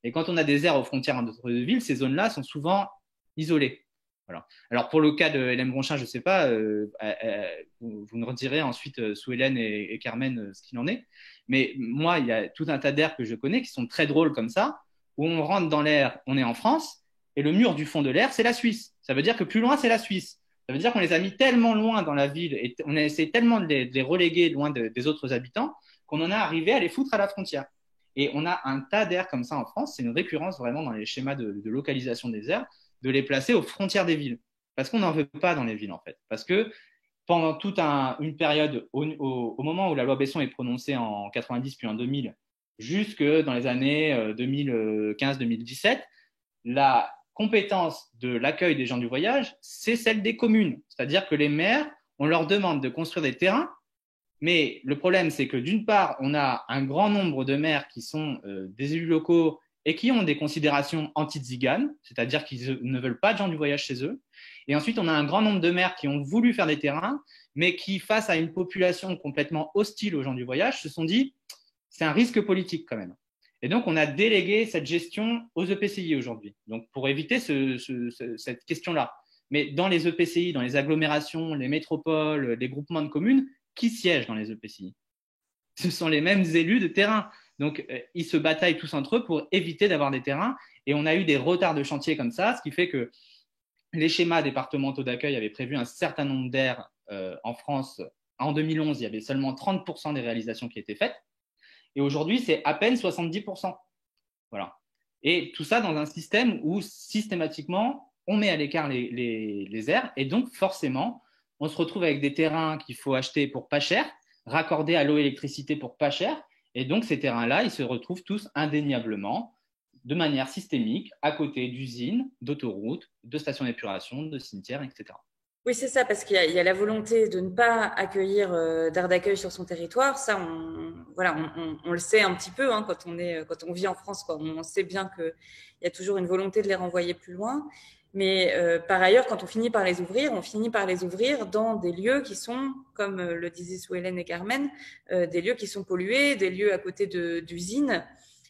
Et quand on a des aires aux frontières entre deux villes, ces zones-là sont souvent isolées. Voilà. Alors pour le cas de Helem-Ronchin, je ne sais pas, vous nous redirez ensuite sous Hélène et Carmen ce qu'il en est. Mais moi, il y a tout un tas d'aires que je connais qui sont très drôles comme ça, où on rentre dans l'aire, on est en France, et le mur du fond de l'aire, c'est la Suisse. Ça veut dire que plus loin, c'est la Suisse. Ça veut dire qu'on les a mis tellement loin dans la ville et on a essayé tellement de les reléguer loin des autres habitants qu'on en est arrivé à les foutre à la frontière. Et on a un tas d'aires comme ça en France. C'est une récurrence vraiment dans les schémas de localisation des aires, de les placer aux frontières des villes. Parce qu'on n'en veut pas dans les villes, en fait. Parce que pendant toute une période, au moment où la loi Besson est prononcée en 90 puis en 2000, jusque dans les années 2015-2017, la compétence de l'accueil des gens du voyage, c'est celle des communes. C'est-à-dire que les maires, on leur demande de construire des terrains, mais le problème, c'est que d'une part, on a un grand nombre de maires qui sont des élus locaux et qui ont des considérations anti-tziganes, c'est-à-dire qu'ils ne veulent pas de gens du voyage chez eux. Et ensuite, on a un grand nombre de maires qui ont voulu faire des terrains, mais qui, face à une population complètement hostile aux gens du voyage, se sont dit c'est un risque politique quand même. Et donc, on a délégué cette gestion aux EPCI aujourd'hui, donc pour éviter cette question-là. Mais dans les EPCI, dans les agglomérations, les métropoles, les groupements de communes, qui siègent dans les EPCI? Ce sont les mêmes élus de terrain. Donc, ils se bataillent tous entre eux pour éviter d'avoir des terrains. Et on a eu des retards de chantier comme ça, ce qui fait que les schémas départementaux d'accueil avaient prévu un certain nombre d'aires en France. En 2011, il y avait seulement 30% des réalisations qui étaient faites. Et aujourd'hui, c'est à peine 70%. Voilà. Et tout ça dans un système où systématiquement, on met à l'écart les aires. Et donc, forcément, on se retrouve avec des terrains qu'il faut acheter pour pas cher, raccordés à l'eau et l'électricité pour pas cher. Et donc, ces terrains-là, ils se retrouvent tous indéniablement, de manière systémique, à côté d'usines, d'autoroutes, de stations d'épuration, de cimetières, etc. Oui, c'est ça, parce qu'il y a la volonté de ne pas accueillir d'aires d'accueil sur son territoire. Ça, on le sait un petit peu hein, quand on vit en France, quoi. On sait bien qu'il y a toujours une volonté de les renvoyer plus loin. Mais par ailleurs, quand on finit par les ouvrir dans des lieux qui sont, comme le disaient sous Hélène et Carmen, des lieux qui sont pollués, des lieux à côté d'usines.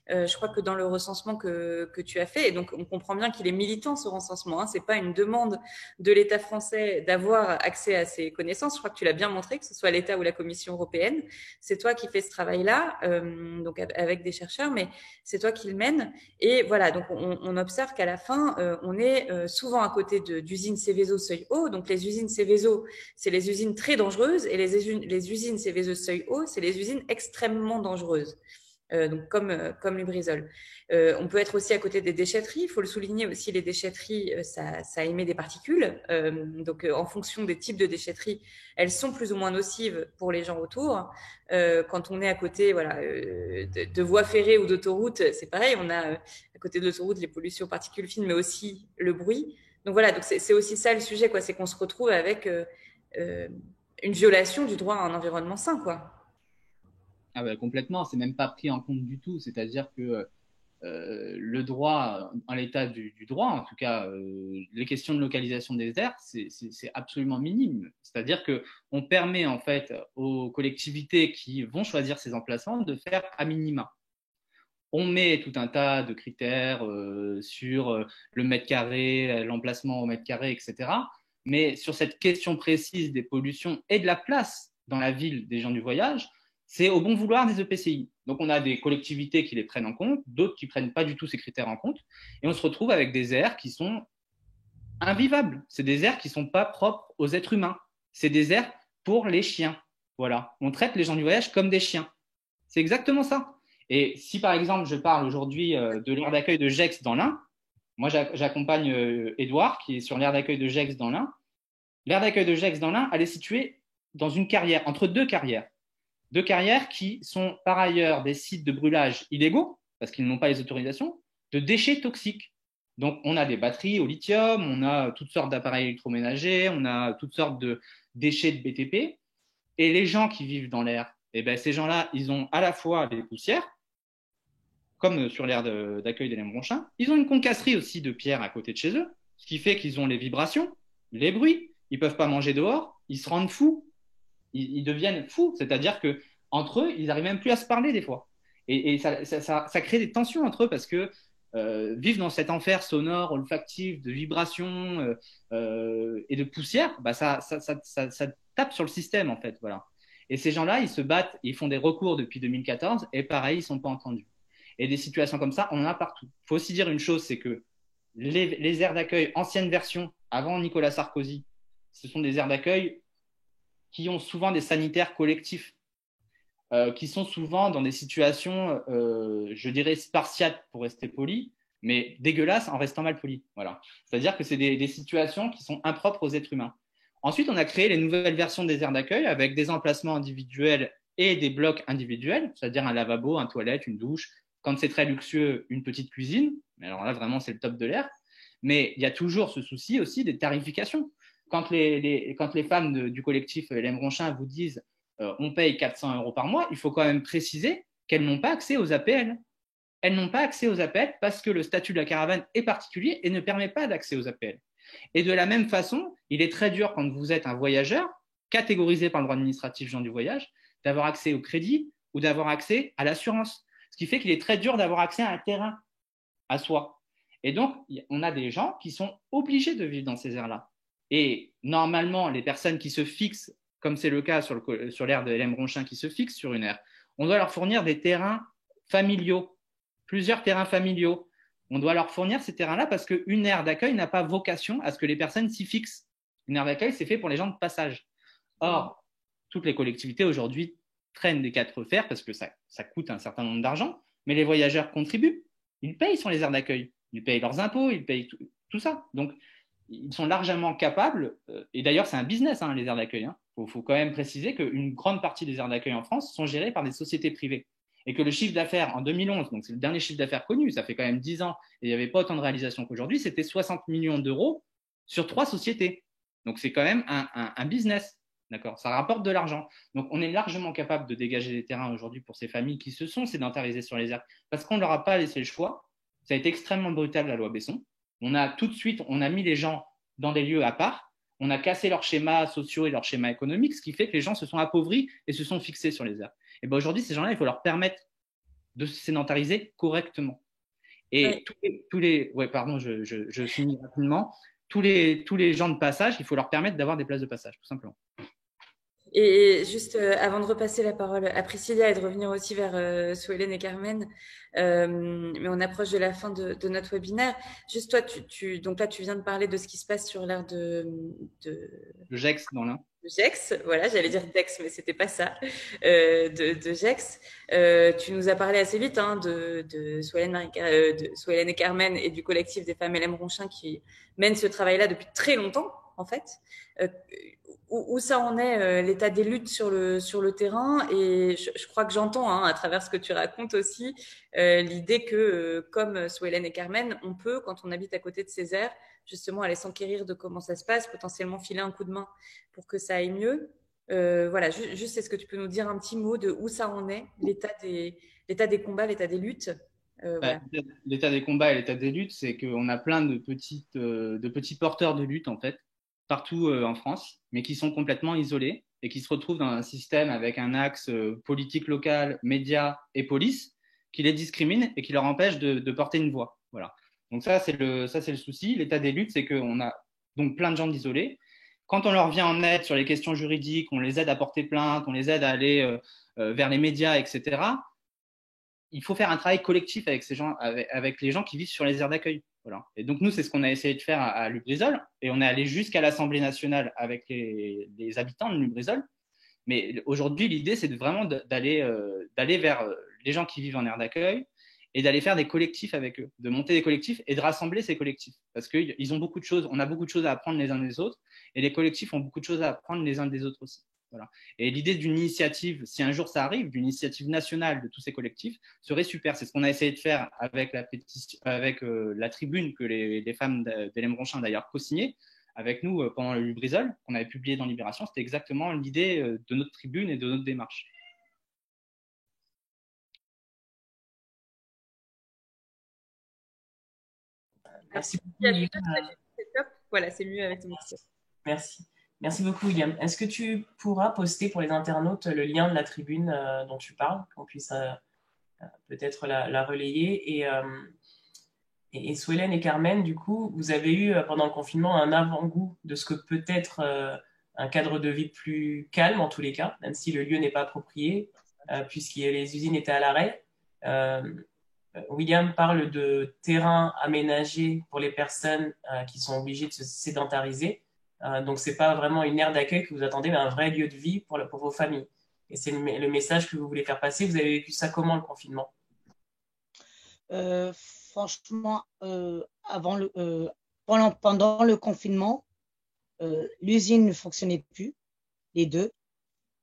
Je crois que dans le recensement que tu as fait, et donc on comprend bien qu'il est militant ce recensement, hein, c'est pas une demande de l'État français d'avoir accès à ces connaissances. Je crois que tu l'as bien montré, que ce soit l'État ou la Commission européenne. C'est toi qui fais ce travail-là, donc avec des chercheurs, mais c'est toi qui le mène. Et voilà, donc on observe qu'à la fin, on est souvent à côté d'usines Seveso seuil haut. Donc les usines Seveso, c'est les usines très dangereuses, et les usines Seveso seuil haut, c'est les usines extrêmement dangereuses. Donc comme Lubrizol. On peut être aussi à côté des déchetteries. Il faut le souligner aussi, les déchetteries, ça émet des particules. Donc en fonction des types de déchetteries, elles sont plus ou moins nocives pour les gens autour. Quand on est à côté de voies ferrées ou d'autoroutes, c'est pareil. On a à côté de l'autoroute les pollutions particules fines, mais aussi le bruit. Donc voilà, donc c'est aussi ça le sujet, quoi. C'est qu'on se retrouve avec une violation du droit à un environnement sain, quoi. Ah ouais, complètement, c'est même pas pris en compte du tout. C'est-à-dire que le droit, en l'état du droit, en tout cas, les questions de localisation des aires, c'est absolument minime. C'est-à-dire qu'on permet en fait aux collectivités qui vont choisir ces emplacements de faire à minima. On met tout un tas de critères sur le mètre carré, l'emplacement au mètre carré, etc. Mais sur cette question précise des pollutions et de la place dans la ville des gens du voyage, c'est au bon vouloir des EPCI. Donc, on a des collectivités qui les prennent en compte, d'autres qui ne prennent pas du tout ces critères en compte, et on se retrouve avec des aires qui sont invivables. C'est des aires qui ne sont pas propres aux êtres humains. C'est des aires pour les chiens. Voilà. On traite les gens du voyage comme des chiens. C'est exactement ça. Et si, par exemple, je parle aujourd'hui de l'aire d'accueil de Gex dans l'Ain, moi, j'accompagne Édouard, qui est sur l'aire d'accueil de Gex dans l'Ain. L'aire d'accueil de Gex dans l'Ain, elle est située dans une carrière, entre deux carrières. de carrières qui sont par ailleurs des sites de brûlage illégaux, parce qu'ils n'ont pas les autorisations, de déchets toxiques. Donc, on a des batteries au lithium, on a toutes sortes d'appareils électroménagers, on a toutes sortes de déchets de BTP. Et les gens qui vivent dans l'air, eh ben, ces gens-là, ils ont à la fois des poussières, comme sur l'aire d'accueil d'Hélène-Bronchain, ils ont une concasserie aussi de pierres à côté de chez eux, ce qui fait qu'ils ont les vibrations, les bruits, ils ne peuvent pas manger dehors, ils se rendent fous, ils deviennent fous, c'est-à-dire qu'entre eux, ils n'arrivent même plus à se parler des fois. Et ça crée des tensions entre eux parce que vivre dans cet enfer sonore, olfactif, de vibrations et de poussière, bah ça tape sur le système en fait. Voilà. Et ces gens-là, ils se battent, ils font des recours depuis 2014 et pareil, ils ne sont pas entendus. Et des situations comme ça, on en a partout. Il faut aussi dire une chose, c'est que les aires d'accueil, ancienne version, avant Nicolas Sarkozy, ce sont des aires d'accueil qui ont souvent des sanitaires collectifs, qui sont souvent dans des situations, je dirais, spartiates pour rester poli, mais dégueulasses en restant mal poli. Voilà. C'est-à-dire que c'est des situations qui sont impropres aux êtres humains. Ensuite, on a créé les nouvelles versions des aires d'accueil avec des emplacements individuels et des blocs individuels, c'est-à-dire un lavabo, une toilette, une douche. Quand c'est très luxueux, une petite cuisine. Mais alors là, vraiment, c'est le top de l'air. Mais il y a toujours ce souci aussi des tarifications. Quand les femmes du collectif Hélène Bronchain vous disent on paye 400 € par mois, il faut quand même préciser qu'elles n'ont pas accès aux APL. Elles n'ont pas accès aux APL parce que le statut de la caravane est particulier et ne permet pas d'accès aux APL. Et de la même façon, il est très dur quand vous êtes un voyageur, catégorisé par le droit administratif gens du voyage, d'avoir accès au crédit ou d'avoir accès à l'assurance. Ce qui fait qu'il est très dur d'avoir accès à un terrain à soi. Et donc, on a des gens qui sont obligés de vivre dans ces aires-là. Et normalement, les personnes qui se fixent, comme c'est le cas sur l'aire de Hélène Bronchain, qui se fixent sur une aire, on doit leur fournir des terrains familiaux, plusieurs terrains familiaux. On doit leur fournir ces terrains-là parce qu'une aire d'accueil n'a pas vocation à ce que les personnes s'y fixent. Une aire d'accueil, c'est fait pour les gens de passage. Or, toutes les collectivités aujourd'hui traînent des quatre fers parce que ça coûte un certain nombre d'argent, mais les voyageurs contribuent. Ils payent sur les aires d'accueil. Ils payent leurs impôts, ils payent tout ça. Donc, ils sont largement capables, et d'ailleurs, c'est un business, les aires d'accueil. Faut quand même préciser qu'une grande partie des aires d'accueil en France sont gérées par des sociétés privées. Et que le chiffre d'affaires en 2011, donc c'est le dernier chiffre d'affaires connu, ça fait quand même 10 ans, et il n'y avait pas autant de réalisations qu'aujourd'hui, c'était 60 millions d'euros sur 3 sociétés. Donc, c'est quand même un business. D'accord, ça rapporte de l'argent. Donc, on est largement capable de dégager des terrains aujourd'hui pour ces familles qui se sont sédentarisées sur les aires parce qu'on ne leur a pas laissé le choix. Ça a été extrêmement brutal, la loi Besson. On a mis les gens dans des lieux à part. On a cassé leurs schémas sociaux et leurs schémas économiques, ce qui fait que les gens se sont appauvris et se sont fixés sur les aires. Et ben aujourd'hui, ces gens-là, il faut leur permettre de se sédentariser correctement. Et pardon, je finis rapidement. Tous les gens de passage, il faut leur permettre d'avoir des places de passage, tout simplement. Et juste avant de repasser la parole à Priscilla et de revenir aussi vers Souhélène et Carmen, mais on approche de la fin de notre webinaire. Juste toi, donc là, tu viens de parler de ce qui se passe sur l'aire de Le GEX dans l'Ain. Gex, voilà, j'allais dire Dex, mais c'était pas ça, de Gex. Tu nous as parlé assez vite de Souhélène et Carmen et du collectif des femmes Hélène Bronchain qui mènent ce travail-là depuis très longtemps, en fait. Où ça en est, l'état des luttes sur le terrain, et je crois que j'entends à travers ce que tu racontes aussi l'idée que comme Souhélène et Carmen, on peut, quand on habite à côté de ces aires, justement aller s'enquérir de comment ça se passe, potentiellement filer un coup de main pour que ça aille mieux. Voilà, juste est-ce que tu peux nous dire un petit mot de où ça en est, l'état des combats, l'état des luttes voilà. L'état des combats et l'état des luttes, c'est qu'on a plein de petits porteurs de lutte en fait, partout en France, mais qui sont complètement isolés et qui se retrouvent dans un système avec un axe politique local, médias et police qui les discrimine et qui leur empêche de porter une voix. Voilà. Donc ça, c'est le souci. L'état des luttes, c'est qu'on a donc plein de gens isolés. Quand on leur vient en aide sur les questions juridiques, on les aide à porter plainte, on les aide à aller vers les médias, etc., il faut faire un travail collectif avec ces gens, avec les gens qui vivent sur les aires d'accueil. Voilà. Et donc, nous, c'est ce qu'on a essayé de faire à Lubrizol. Et on est allé jusqu'à l'Assemblée nationale avec les habitants de Lubrizol. Mais aujourd'hui, l'idée, c'est vraiment d'aller vers les gens qui vivent en aire d'accueil et d'aller faire des collectifs avec eux, de monter des collectifs et de rassembler ces collectifs. Parce qu'ils ont beaucoup de choses, on a beaucoup de choses à apprendre les uns des autres. Et les collectifs ont beaucoup de choses à apprendre les uns des autres aussi. Voilà. Et l'idée d'une initiative, si un jour ça arrive, d'une initiative nationale de tous ces collectifs, serait super. C'est ce qu'on a essayé de faire avec la tribune que les femmes d'Hélène Ronchin d'ailleurs co-signé avec nous pendant le Lubrizol, qu'on avait publié dans Libération. C'était exactement l'idée de notre tribune et de notre démarche. Merci beaucoup. C'est top. Voilà, c'est mieux avec ton micro. Merci. Merci beaucoup, William. Est-ce que tu pourras poster pour les internautes le lien de la tribune dont tu parles, qu'on puisse peut-être la relayer et Swellen et Carmen, du coup, vous avez eu pendant le confinement un avant-goût de ce que peut être un cadre de vie plus calme en tous les cas, même si le lieu n'est pas approprié, puisque les usines étaient à l'arrêt. William parle de terrain aménagé pour les personnes qui sont obligées de se sédentariser. Donc, ce n'est pas vraiment une aire d'accueil que vous attendez, mais un vrai lieu de vie pour vos familles. Et c'est le message que vous voulez faire passer. Vous avez vécu ça comment, le confinement? Franchement, pendant le confinement, l'usine ne fonctionnait plus, les deux.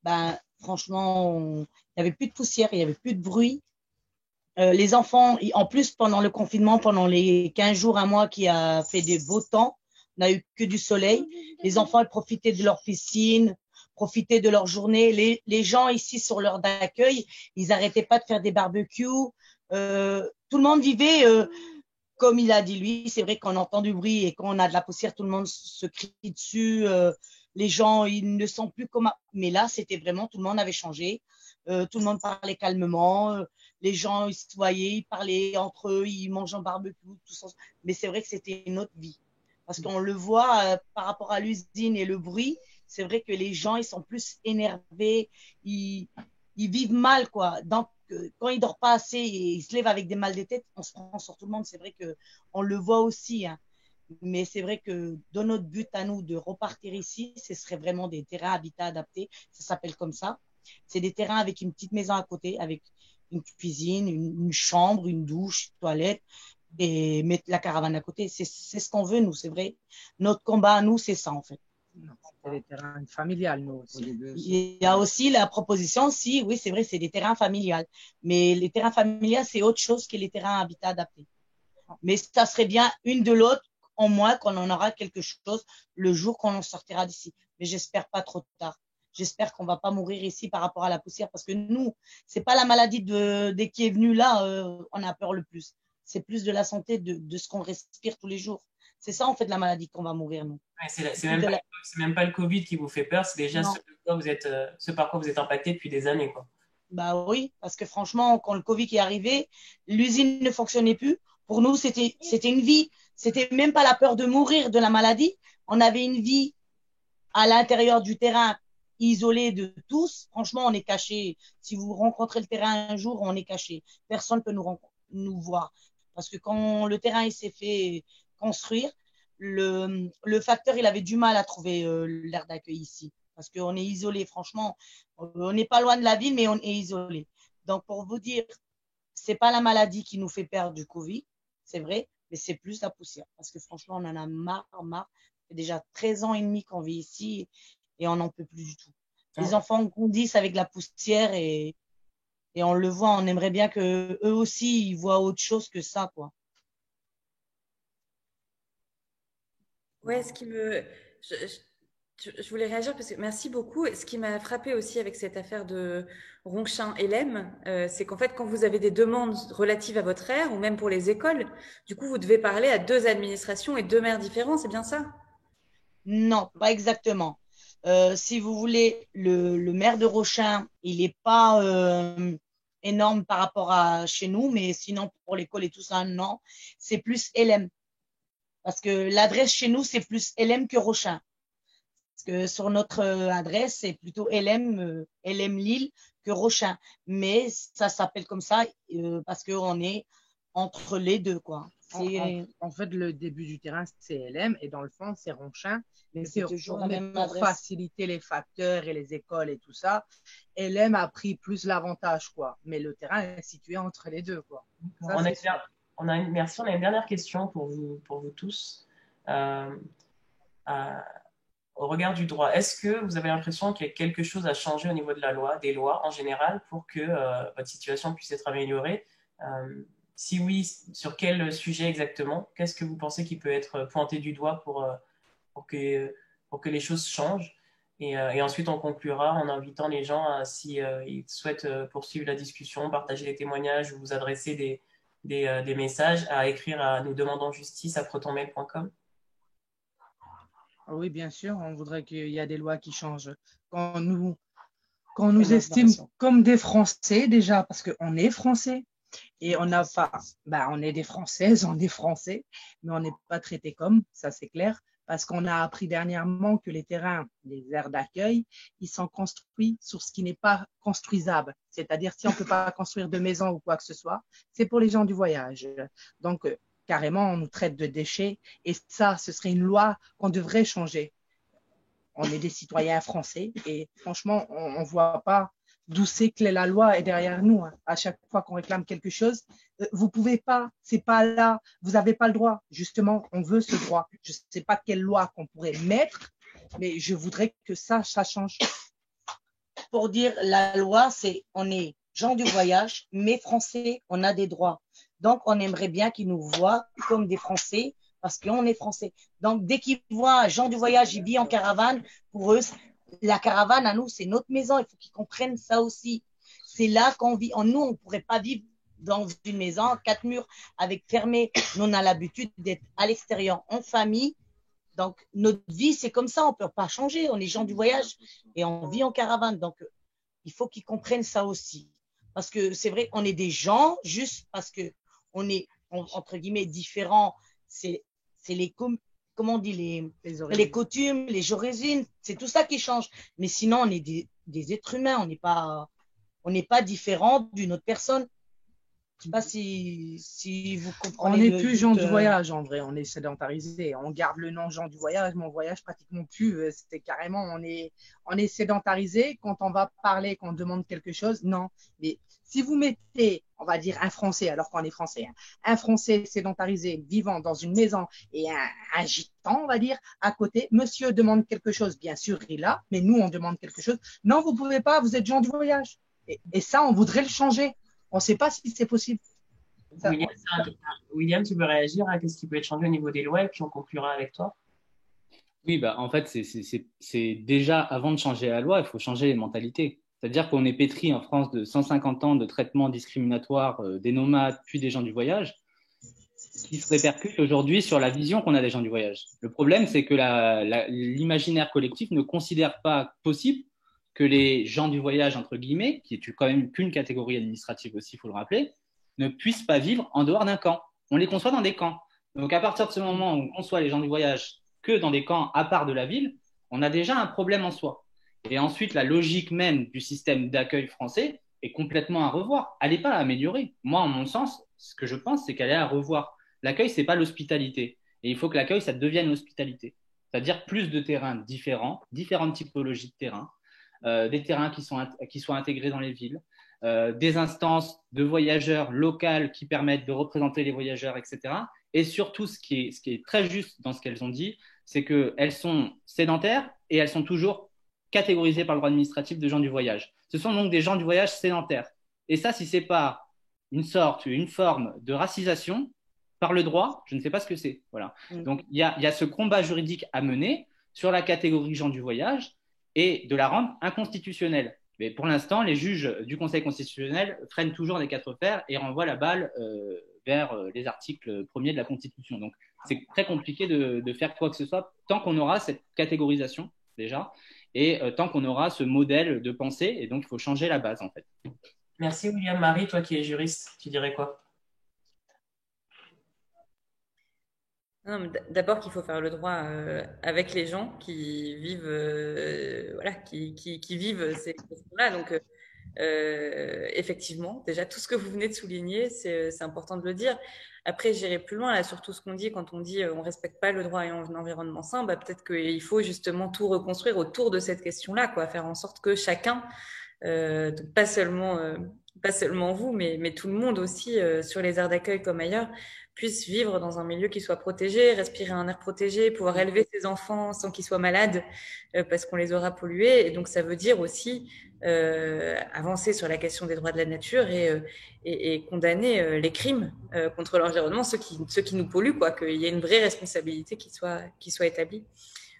Ben, franchement, il n'y avait plus de poussière, il n'y avait plus de bruit. Les enfants, en plus, pendant le confinement, pendant les 15 jours, un mois qui a fait des beaux temps, on n'a eu que du soleil. Les enfants, ils profitaient de leur piscine, profitaient de leur journée. Les gens ici, sur l'heure d'accueil, ils n'arrêtaient pas de faire des barbecues. Tout le monde vivait, comme il a dit lui. C'est vrai qu'on entend du bruit et quand on a de la poussière, tout le monde se crie dessus. Les gens, ils ne sont plus comme… Mais là, c'était vraiment, tout le monde avait changé. Tout le monde parlait calmement. Les gens, ils se voyaient, ils parlaient entre eux, ils mangeaient en barbecue, tout ça. Mais c'est vrai que c'était une autre vie. Parce qu'on le voit par rapport à l'usine et le bruit, c'est vrai que les gens, ils sont plus énervés, ils vivent mal, quoi. Donc, quand ils ne dorment pas assez et ils se lèvent avec des mal de tête, on se prend sur tout le monde. C'est vrai qu'on le voit aussi, hein. Mais c'est vrai que dans notre but à nous de repartir ici, ce serait vraiment des terrains habitat adaptés. Ça s'appelle comme ça. C'est des terrains avec une petite maison à côté, avec une cuisine, une chambre, une douche, une toilette, et mettre la caravane à côté. C'est ce qu'on veut, nous, c'est vrai. Notre combat à nous, c'est ça, en fait. C'est des terrains familiales, nous aussi. Il y a aussi la proposition, si, oui, c'est vrai, c'est des terrains familiales. Mais les terrains familiales, c'est autre chose que les terrains habitat adaptés. Mais ça serait bien une de l'autre, en moins qu'on en aura quelque chose le jour qu'on en sortira d'ici. Mais j'espère pas trop tard. J'espère qu'on va pas mourir ici par rapport à la poussière parce que nous, c'est pas la maladie dès qui est venue là, on a peur le plus. C'est plus de la santé, de ce qu'on respire tous les jours. C'est ça, en fait, la maladie qu'on va mourir, nous. Ouais, c'est même pas le Covid qui vous fait peur, c'est déjà ce par quoi vous êtes impacté depuis des années, quoi. Bah oui, parce que franchement, quand le Covid est arrivé, l'usine ne fonctionnait plus. Pour nous, c'était une vie. C'était même pas la peur de mourir de la maladie. On avait une vie à l'intérieur du terrain, isolé de tous. Franchement, on est caché. Si vous rencontrez le terrain un jour, on est caché. Personne ne peut nous voir. Parce que quand le terrain il s'est fait construire, le facteur, il avait du mal à trouver l'aire d'accueil ici. Parce qu'on est isolé, franchement. On n'est pas loin de la ville, mais on est isolé. Donc, pour vous dire, c'est pas la maladie qui nous fait perdre du Covid, c'est vrai, mais c'est plus la poussière. Parce que franchement, on en a marre. Ça fait déjà 13 ans et demi qu'on vit ici et on n'en peut plus du tout. Les enfants grandissent avec la poussière et on le voit, on aimerait bien que eux aussi, ils voient autre chose que ça, quoi. Ouais, je voulais réagir parce que merci beaucoup. Ce qui m'a frappé aussi avec cette affaire de Ronchin et Lem, c'est qu'en fait, quand vous avez des demandes relatives à votre aire ou même pour les écoles, du coup, vous devez parler à 2 administrations et 2 maires différents, c'est bien ça? Non, pas exactement. Si vous voulez, le maire de Ronchin, il n'est pas énorme par rapport à chez nous, mais sinon pour l'école et tout ça, non. C'est plus LM. Parce que l'adresse chez nous, c'est plus LM que Ronchin. Parce que sur notre adresse, c'est plutôt LM Lille que Ronchin. Mais ça s'appelle comme ça parce qu'on est entre les deux, quoi. En fait, le début du terrain, c'est LM et dans le fond, c'est Ronchin. Mais c'est toujours la même pour adresse. faciliter les facteurs et les écoles et tout ça, LM a pris plus l'avantage, quoi. Mais le terrain est situé entre les deux, quoi. Ça, Merci. On a une dernière question pour vous tous. au regard du droit, est-ce que vous avez l'impression qu'il y a quelque chose à changer au niveau de la loi, des lois en général, pour que votre situation puisse être améliorée? Si oui, sur quel sujet exactement? Qu'est-ce que vous pensez qui peut être pointé du doigt pour que, pour que les choses changent? Et ensuite, on conclura en invitant les gens à, si ils souhaitent poursuivre la discussion, partager des témoignages ou vous adresser des messages, à écrire à nous demandons justice à protonmail.com. Oui, bien sûr, on voudrait qu'il y ait des lois qui changent. Quand qu'on nous estime comme des Français déjà, parce qu'on est Français et on n'a pas, on est des Françaises, on est Français, mais on n'est pas traité comme, ça c'est clair, parce qu'on a appris dernièrement que les terrains, les aires d'accueil, ils sont construits sur ce qui n'est pas construisable. C'est-à-dire, si on ne peut pas construire de maison ou quoi que ce soit, c'est pour les gens du voyage. Donc, carrément, on nous traite de déchets et ça, ce serait une loi qu'on devrait changer. On est des citoyens français et franchement, on ne voit pas d'où c'est que la loi est derrière nous. À chaque fois qu'on réclame quelque chose, vous pouvez pas, c'est pas là, vous n'avez pas le droit. Justement, on veut ce droit. Je ne sais pas quelle loi qu'on pourrait mettre, mais je voudrais que ça change. Pour dire la loi, c'est on est gens du voyage, mais français, on a des droits. Donc, on aimerait bien qu'ils nous voient comme des Français parce qu'on est Français. Donc, dès qu'ils voient gens du voyage, ils vivent en caravane, pour eux, la caravane, à nous, c'est notre maison. Il faut qu'ils comprennent ça aussi. C'est là qu'on vit. Nous, on ne pourrait pas vivre dans une maison, 4 murs avec fermé. Nous, on a l'habitude d'être à l'extérieur, en famille. Donc, notre vie, c'est comme ça. On ne peut pas changer. On est gens du voyage et on vit en caravane. Donc, il faut qu'ils comprennent ça aussi. Parce que c'est vrai, on est des gens juste parce qu'on est, entre guillemets, différents. C'est les, comment on dit, les coutumes, les origines. C'est tout ça qui change. Mais sinon, on est des êtres humains. On n'est pas différents d'une autre personne. Je ne sais pas si vous comprenez. On n'est plus gens du voyage, en vrai. On est sédentarisé. On garde le nom gens du voyage, mais on voyage pratiquement plus. C'est carrément, on est sédentarisé. Quand on va parler, quand on demande quelque chose, non. Mais si vous mettez, on va dire, un Français, alors qu'on est Français, un Français sédentarisé, vivant dans une maison, et un gitan, on va dire, à côté, monsieur demande quelque chose, bien sûr, il a, mais nous, on demande quelque chose. Non, vous ne pouvez pas, vous êtes gens du voyage. Et ça, on voudrait le changer. On ne sait pas si c'est possible. William, tu veux réagir à ce qui peut être changé au niveau des lois et puis on conclura avec toi? Oui, en fait, c'est déjà avant de changer la loi, il faut changer les mentalités. C'est-à-dire qu'on est pétri en France de 150 ans de traitements discriminatoires des nomades puis des gens du voyage qui se répercutent aujourd'hui sur la vision qu'on a des gens du voyage. Le problème, c'est que l'imaginaire collectif ne considère pas possible que les gens du voyage, entre guillemets, qui est quand même qu'une catégorie administrative aussi, il faut le rappeler, ne puissent pas vivre en dehors d'un camp. On les conçoit dans des camps. Donc, à partir de ce moment où on conçoit les gens du voyage que dans des camps à part de la ville, on a déjà un problème en soi. Et ensuite, la logique même du système d'accueil français est complètement à revoir. Elle n'est pas à améliorer. Moi, en mon sens, ce que je pense, c'est qu'elle est à revoir. L'accueil, ce n'est pas l'hospitalité. Et il faut que l'accueil, ça devienne l'hospitalité. C'est-à-dire plus de terrains différents, différentes typologies de terrains, des terrains qui soient intégrés dans les villes, des instances de voyageurs locales qui permettent de représenter les voyageurs, etc. Et surtout, ce qui est très juste dans ce qu'elles ont dit, c'est qu'elles sont sédentaires et elles sont toujours catégorisées par le droit administratif de gens du voyage. Ce sont donc des gens du voyage sédentaires. Et ça, si ce n'est pas une forme de racisation par le droit, je ne sais pas ce que c'est. Voilà. Donc, il y a ce combat juridique à mener sur la catégorie gens du voyage et de la rendre inconstitutionnelle. Mais pour l'instant, les juges du Conseil constitutionnel freinent toujours des 4 fers et renvoient la balle vers les articles premiers de la Constitution. Donc, c'est très compliqué de faire quoi que ce soit tant qu'on aura cette catégorisation, déjà, et tant qu'on aura ce modèle de pensée. Et donc, il faut changer la base, en fait. Merci, William. Marie, toi qui es juriste, tu dirais quoi? D'abord qu'il faut faire le droit avec les gens qui vivent, qui vivent ces questions-là. Donc, effectivement, déjà, tout ce que vous venez de souligner, c'est important de le dire. Après, j'irai plus loin, là, sur tout ce qu'on dit, quand on dit on respecte pas le droit et un environnement sain, peut-être qu'il faut justement tout reconstruire autour de cette question-là, quoi, faire en sorte que chacun, donc pas seulement pas seulement vous, mais tout le monde aussi, sur les aires d'accueil comme ailleurs, puisse vivre dans un milieu qui soit protégé, respirer un air protégé, pouvoir élever ses enfants sans qu'ils soient malades, parce qu'on les aura pollués. Et donc, ça veut dire aussi avancer sur la question des droits de la nature et condamner les crimes contre l'environnement, ceux qui nous polluent, quoi, qu'il y ait une vraie responsabilité qui soit établie.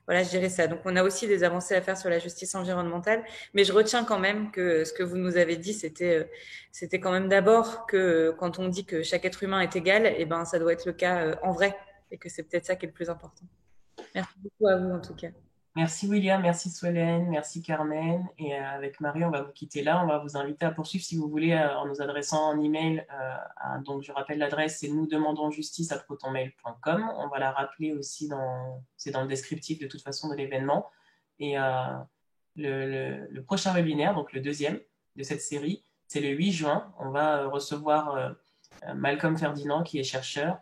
Voilà, je dirais ça. Donc, on a aussi des avancées à faire sur la justice environnementale, mais je retiens quand même que ce que vous nous avez dit, c'était quand même d'abord que quand on dit que chaque être humain est égal, eh ben, ça doit être le cas en vrai, et que c'est peut-être ça qui est le plus important. Merci beaucoup à vous, en tout cas. Merci William, merci Solène, merci Carmen. Et avec Marie, on va vous quitter là. On va vous inviter à poursuivre si vous voulez en nous adressant un email. Donc je rappelle l'adresse, c'est nousdemandonsjustice@protonmail.com. On va la rappeler aussi c'est dans le descriptif de toute façon de l'événement. Et le prochain webinaire, donc le deuxième de cette série, c'est le 8 juin. On va recevoir Malcolm Ferdinand, qui est chercheur,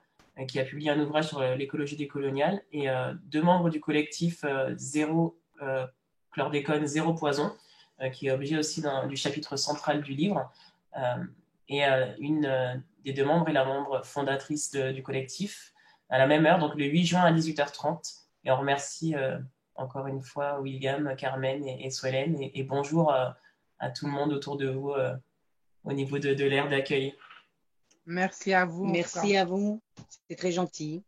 qui a publié un ouvrage sur l'écologie décoloniale, et 2 membres du collectif Zéro Chlordécone, Zéro Poison, qui est objet aussi du chapitre central du livre. Et une des 2 membres est la membre fondatrice du collectif, à la même heure, donc le 8 juin à 18h30. Et on remercie encore une fois William, Carmen et Solène, et bonjour à tout le monde autour de vous au niveau de l'aire d'accueil. Merci à vous. Merci à vous. C'est très gentil.